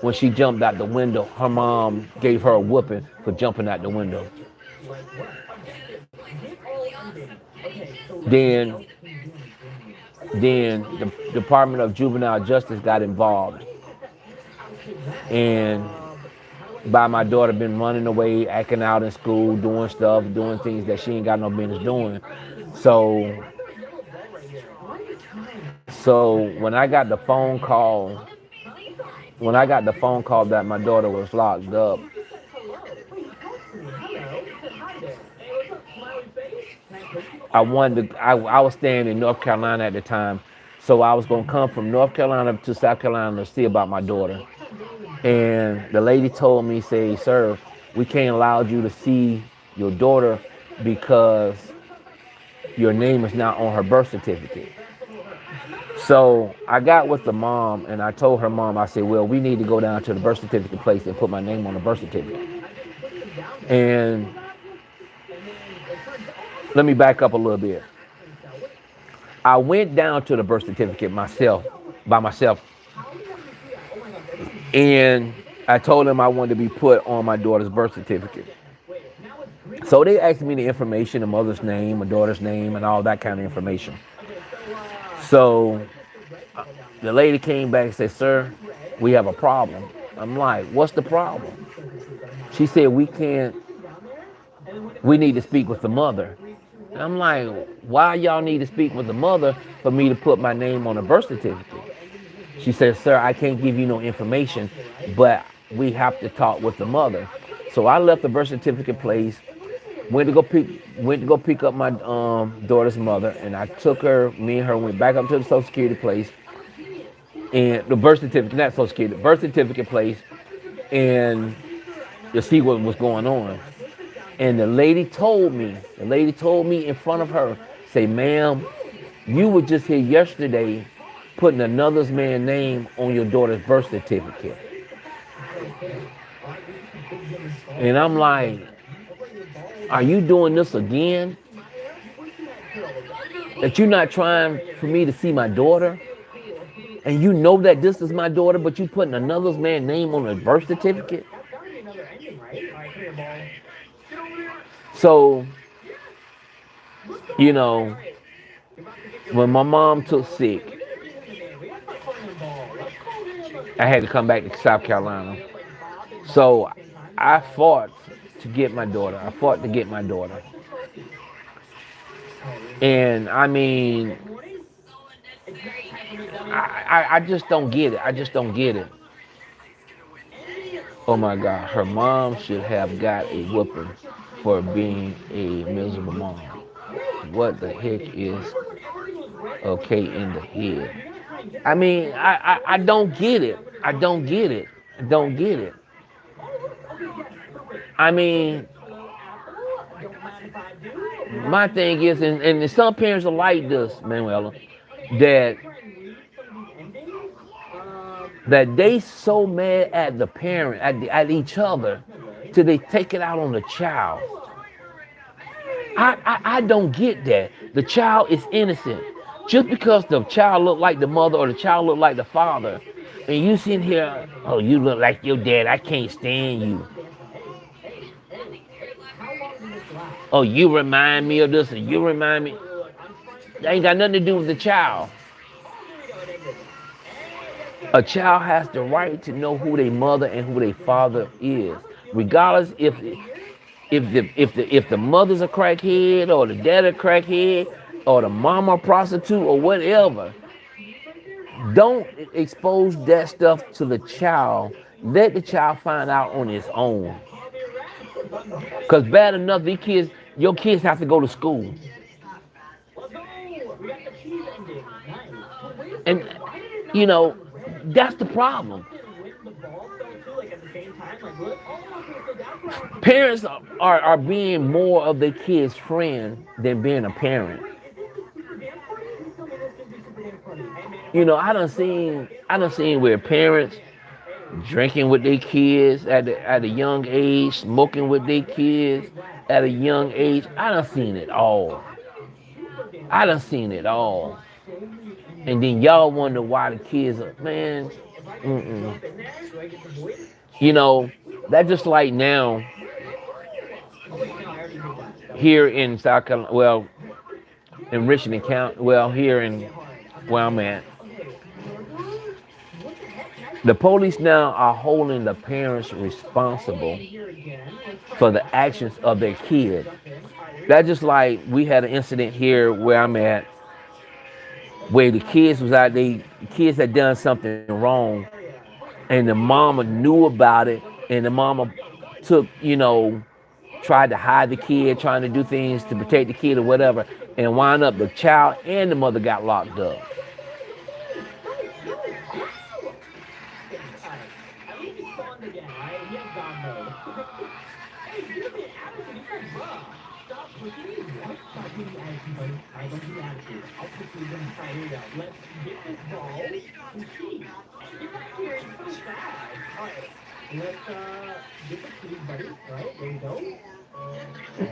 when she jumped out the window, her mom gave her a whooping for jumping out the window. Then, then the Department of Juvenile Justice got involved, and by my daughter been running away, acting out in school, doing stuff, doing things that she ain't got no business doing. So, so when I got the phone call that my daughter was locked up, I was staying in North Carolina at the time, so I was gonna come from North Carolina to South Carolina to see about my daughter. And the lady told me, say, sir, we can't allow you to see your daughter because your name is not on her birth certificate. So I got with the mom and I told her mom, I said, well, we need to go down to the birth certificate place and put my name on the birth certificate. And let me back up a little bit. I went down to the birth certificate by myself, and I told them I wanted to be put on my daughter's birth certificate. So they asked me the information, the mother's name, my daughter's name, and all that kind of information. So the lady came back and said, sir, we have a problem. I'm like, what's the problem? She said, we need to speak with the mother. And I'm like, why y'all need to speak with the mother for me to put my name on a birth certificate? She said, sir, I can't give you no information, but we have to talk with the mother. So I left the birth certificate place, went to go pick up my daughter's mother, and I took her, me and her went back up to the Social Security place, and the birth certificate, not Social Security, the birth certificate place, and to see what was going on. And the lady told me in front of her, say, ma'am, you were just here yesterday putting another man's name on your daughter's birth certificate. And I'm like, are you doing this again? That you're not trying for me to see my daughter? And you know that this is my daughter, but you putting another man's name on her birth certificate? So, you know, when my mom took sick, I had to come back to South Carolina. So I fought to get my daughter. And I mean, I just don't get it. Oh my God, her mom should have got a whooping for being a miserable mom. What the heck is okay in the head? I mean, I don't get it. I don't get it. I mean, my thing is, and some parents are like this, Manuela, that they so mad at the parent, at each other, till they take it out on the child. I don't get that. The child is innocent. Just because the child look like the mother or the child look like the father, and you sitting here, oh, you look like your dad, I can't stand you. Oh, you remind me of this, and you remind me. That ain't got nothing to do with the child. A child has the right to know who their mother and who their father is, regardless if the mother's a crackhead or the dad a crackhead or the mama a prostitute or whatever. Don't expose that stuff to the child. Let the child find out on his own. Because bad enough, your kids have to go to school. And, you know, that's the problem. Parents are being more of their kids' friend than being a parent. Wait, is this the super dance party? Please tell me this is the super dance party. Hey man, if You I know, see you, I done seen where parents drinking with their kids at a young age, smoking with their kids at a young age. I done seen it all. I done seen it all. And then y'all wonder why the kids are, man, mm-mm. You know, that's just like now here in South Carolina, well, in Richmond County, well, here in where I'm at, the police now are holding the parents responsible for the actions of their kid. That's just like we had an incident here where I'm at, where the kids was out, the kids had done something wrong, and the mama knew about it, and the mama took, tried to hide the kid, trying to do things to protect the kid or whatever, and wind up the child and the mother got locked up. At least he spawned again, right? He has God mode. Hey, give me attitude. He's like, bruh, stop pushing me. What? Stop giving me attitude, buddy. I don't give me attitude. I'll put you in. All right, here we go. Let's get this ball and cheese. Hey, get back here. You're so fast. All right. Let's get the cheese, buddy. All right, there you go. Wait, the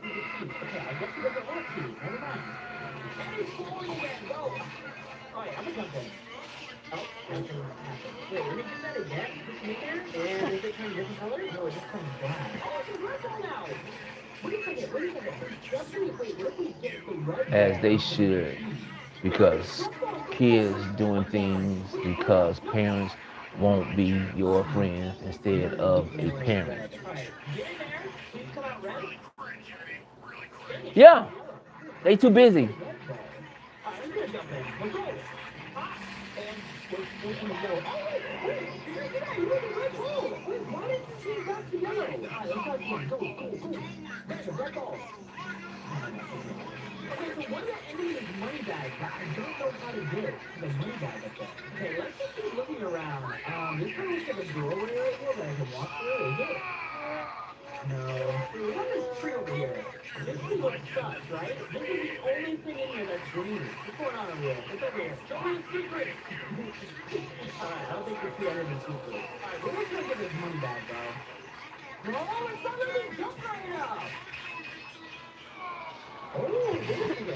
cheese. Okay, I guess he doesn't want cheese. Never mind. Hey, slow again. Go. All right, I'm gonna jump in. Oh, wait, let me do that again. Just make there, and does it turn different colors? No, it just turns black. Oh, it's a red ball now! Wait a second, wait a second. Wait, what if we get the red As ball? they should, because kids doing things because parents won't be your friends instead of a parent. Alright, get in there. Please come out red. Yeah, they too busy. Red ball. Alright, I'm gonna jump in. Let's go. Ah, and we're gonna go. Oh, wait, get out. You're the red ball. Wait, why did you change back to yellow? Alright, let's try again. Go. Red, the red ball. Okay, so what about ending this money bag? I don't know how to do it. The money bag up there. Okay, let's just keep looking around. This kind of looks like a doorway right here that I can walk through. Is it? No. We have this tree over here. This tree looks sus, right? This is the only thing in here that's green. What's going on over here? What's over here? Show me the secret! Alright, I don't think we're too under the secret. Alright, we're just gonna get this money bag, bro. No, it's not letting me jump right now! Oh, wait a second.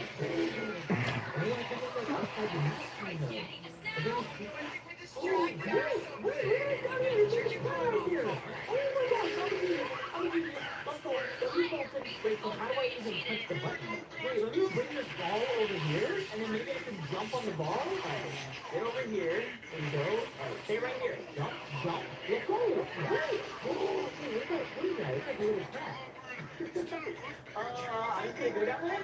Maybe I can look like outside the next window. Is there a secret? Oh, wait, down here! There's a car right here! Oh my gosh, wait, so how do I even touch the button? Wait, let me bring this ball over here, and then maybe I can jump on the ball? Alright, get over here, and go. Alright, stay right here. Jump. Let's go! Wait! Oh, hey, look at what is that? It's like a little cat. I can't go that way?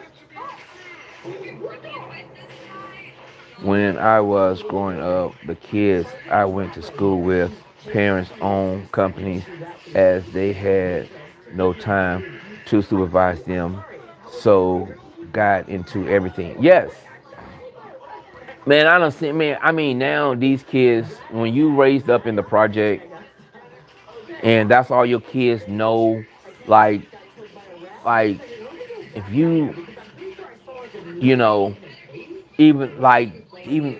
When I was growing up, the kids I went to school with, parents owned companies as they had no time to supervise them, so got into everything. Yes, man, I don't see, man. I mean, now these kids, when you raised up in the project, and that's all your kids know, like, like if you know, even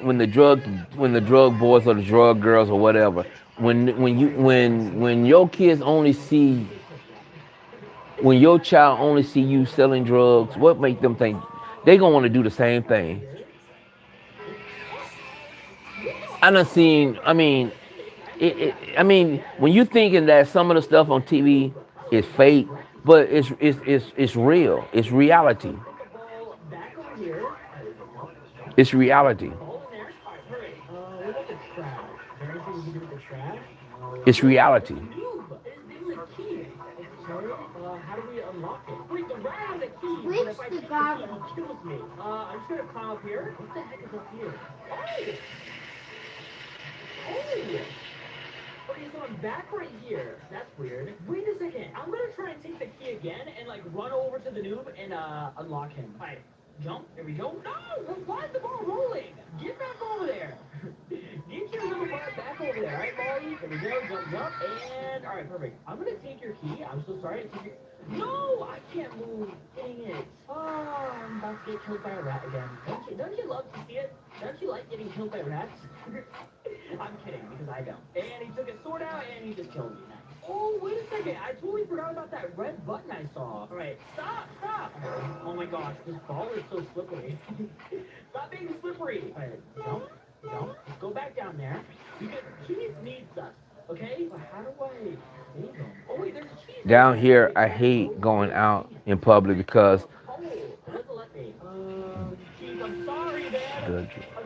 when the drug boys or the drug girls or whatever, when your kids only see when your child only see you selling drugs, what make them think they gonna want to do the same thing? I done seen. I mean, when you thinking that some of the stuff on TV is fake, but it's real. It's reality. Back over here. It's reality. Ball in there. Alright, hurry. What about the trash? Is there anything we can do with the trash? No. It's reality. Move! This is a key. Okay, how do we unlock it? Wait, the rat has a key, but Switch if I the take the garbage. key, it kills me. I'm just gonna climb up here. What the heck is up here? Oh! Oh! Okay, so I'm back right here. That's weird. Wait a second. I'm gonna try and take the key again and like run over to the noob and unlock him. Alright, jump. There we go. No! Why is the ball rolling? Get back over there. Get your little butt back over there, right, Molly? There we go, jump, and alright, perfect. I'm gonna take your key. I'm so sorry. No, I can't move. Dang it. Oh, I'm about to get killed by a rat again. Don't you love to see it? Don't you like getting killed by rats? I'm kidding, because I don't. And he took his sword out, and he just killed me. Nice. Oh, wait a second. I totally forgot about that red button I saw. Alright, stop. Oh my gosh, this ball is so slippery. Stop being slippery. Alright, jump. Let's go back down there. Because cheese needs us, okay? But how do I save him? Oh wait, there's cheese. Down here, I hate going out in public because Cheese, I'm sorry, man.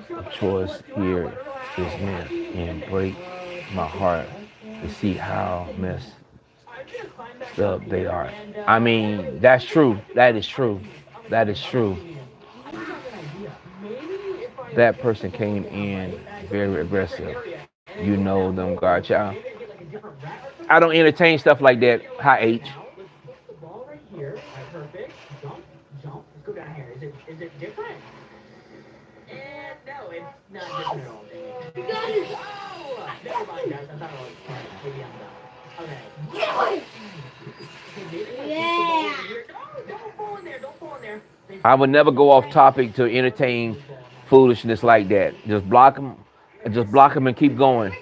the choice here is messed and break my heart to see how messed up they are. I mean, that's true. That is true. That is true. That person came in very aggressive. You know them, God child. I don't entertain stuff like that. Hi, H. Let's put the ball right here. Alright, perfect. Jump. Let's go down here. Is it different? And no, it's not different at all. You got it! Oh! Never mind, guys. I thought it was fun. Maybe I'm done. Okay. Yeah! No, don't fall in there. I would never go off topic to entertain foolishness like that. Just block them. Just block them and keep going.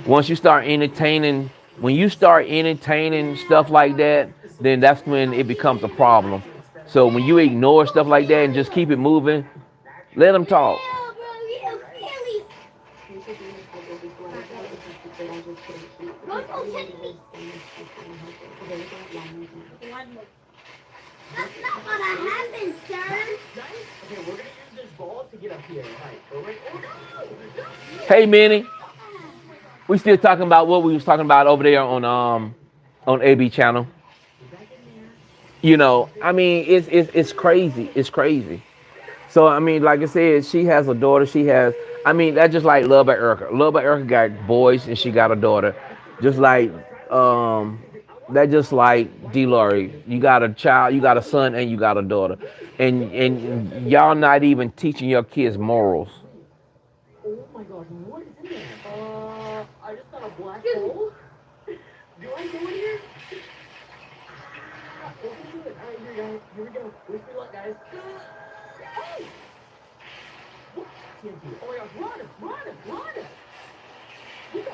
Once you start entertaining, when you start entertaining stuff like that, then that's when it becomes a problem. So when you ignore stuff like that and just keep it moving, let them talk. That's not gonna happen, sir. Okay, we're gonna use this ball to get up here. Alright, go right. Oh no! Hey, Minnie. We still talking about what we was talking about over there on AB channel. You know, I mean, it's crazy. It's crazy. So I mean, like I said, she has a daughter. I mean, that's just like Love by Erica. Love by Erica got boys and she got a daughter. Just like that, just like D-Lori. You got a child, you got a son, and you got a daughter, and y'all not even teaching your kids morals. Oh my gosh, what is in there? I just got a black hole. Do I go in here? Let's do it. Alright, here we go. Wish me luck, guys. Oh! What? TNT. Oh my gosh, run it!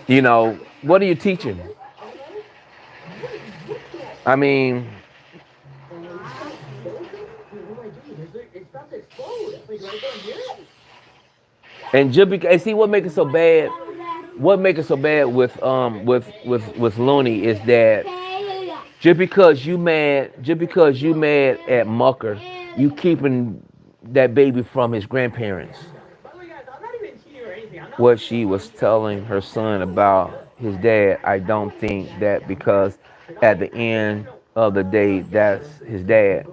You know, what are you teaching? I mean, it's about to explode. Wait, do I go in here? and just because, see what makes it so bad. What makes it so bad with Looney is that just because you mad at Mucker, you keeping that baby from his grandparents. By the way, guys, I'm not even cheating or anything. What she was telling her son about his dad, I don't think that, because at the end of the day, that's his dad.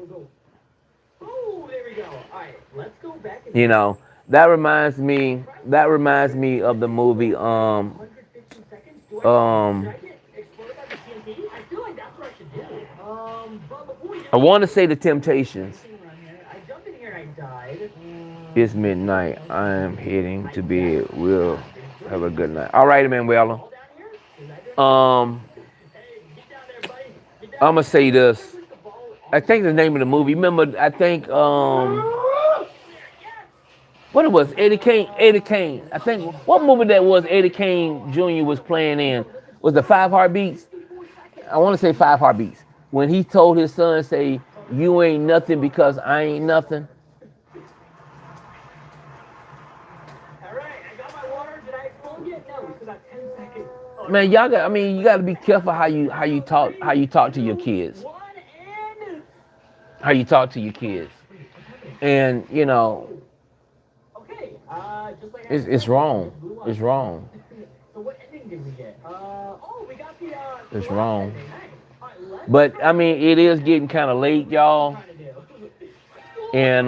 Oh, there we go. All right, let's go back. You know, that reminds me of the movie 115 seconds. Do I get exploded by the TNT? I feel like that's what I should do. But before you I want to say The Temptations. I jumped in here and I died. It's midnight. I am heading to bed. We'll have a good night. All right, Manuela. I'm gonna say this. I think the name of the movie. Remember, I think what it was, Eddie Kane. I think what movie that was Eddie Kane Jr. was playing in was the Five Heartbeats. I want to say Five Heartbeats. When he told his son, say, "You ain't nothing because I ain't nothing." All right, I got my water. Did I explode yet? No, we still got 10 seconds. Man, you got to be careful how you talk to your kids. How you talk to your kids. And, you know, it's wrong. It's wrong. So what ending did we get? We got the It's wrong. But I mean, it is getting kind of late, y'all. And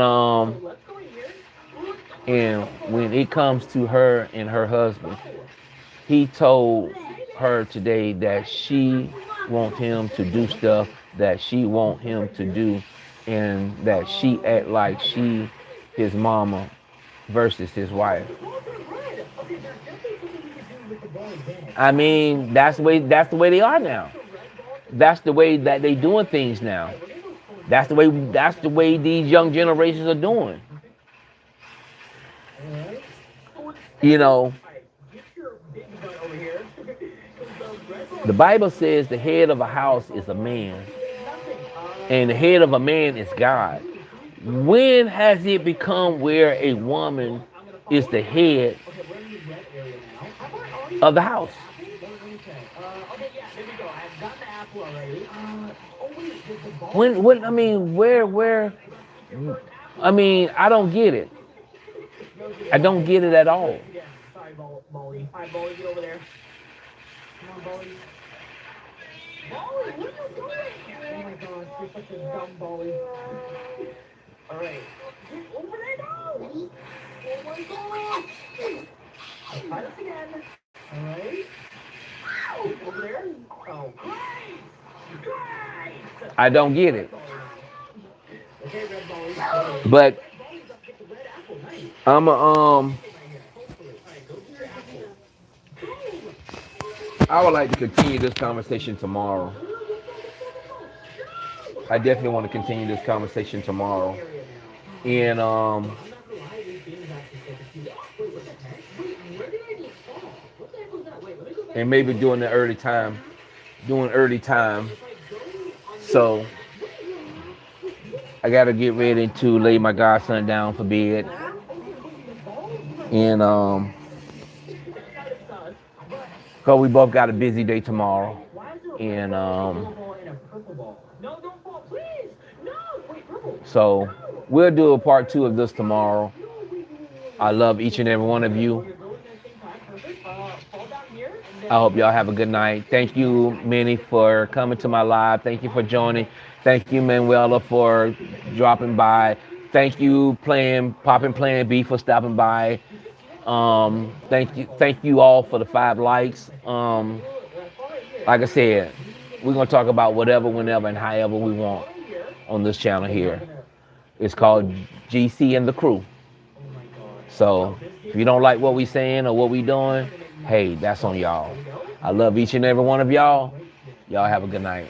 when it comes to her and her husband, he told her today that she wants him to do stuff that she want him to do, and that she act like she his mama versus his wife. The balls are red. Okay, there's definitely something we can do with the ball then. I mean, that's the way they are now. That's the way that they doing things now. That's the way these young generations are doing. Alright. You know, Alright, get your big butt over here. 'Cause the red ball the Bible says the head of a house is a man, nothing. and the head of a man is God. When has it become where a woman is the head Okay, we're in the red area now. Have I already of the house? okay. Okay, yeah, there we go. I've got the apple already. Oh wait, the ball. When I mean, where? I mean, I don't get it. I don't get it at all. Yeah, sorry, Bolly. Alright, Bolly, get over there. Come on, Bolly. Bolly, what are you doing? Oh my gosh, you're such a dumb Bolly. Alright. Get over there now! Oh my gosh! Let's try this again. Alright. Get over there. Oh, Christ! Christ! I don't get it. Okay, red Bolly. But Bolly's up to get the red apple. Nice. I'm a Right here. Hopefully. Alright, go to your apple. I would like to continue this conversation tomorrow. I definitely want to continue this conversation tomorrow. And I'm not gonna lie, this game is actually so confusing. Wait, what the heck? Wait, where did I just fall? What the heck was that? Wait, let me go back. and maybe during the early time, doing early time. If I go on the So I gotta get ready to lay my godson down for bed. And cause we both got a busy day tomorrow. why is there a And yellow ball and a purple ball? No, don't fall, please! No! Wait, purple! so we'll do a part 2 of this tomorrow. I love each and every one of you. You're going at the same time, perfect. Fall down here, and then I hope y'all have a good night. Thank you, Minnie, for coming to my live. Thank you for joining. Thank you, Manuela, for dropping by. Thank you, Poppin' Plan B, for stopping by. Thank you all for the 5 likes. Like I said, we're gonna talk about whatever, whenever, and however we want on this channel here. It's called GC and the Crew. So if you don't like what we saying or what we doing, hey, that's on y'all. I love each and every one of y'all. Y'all have a good night.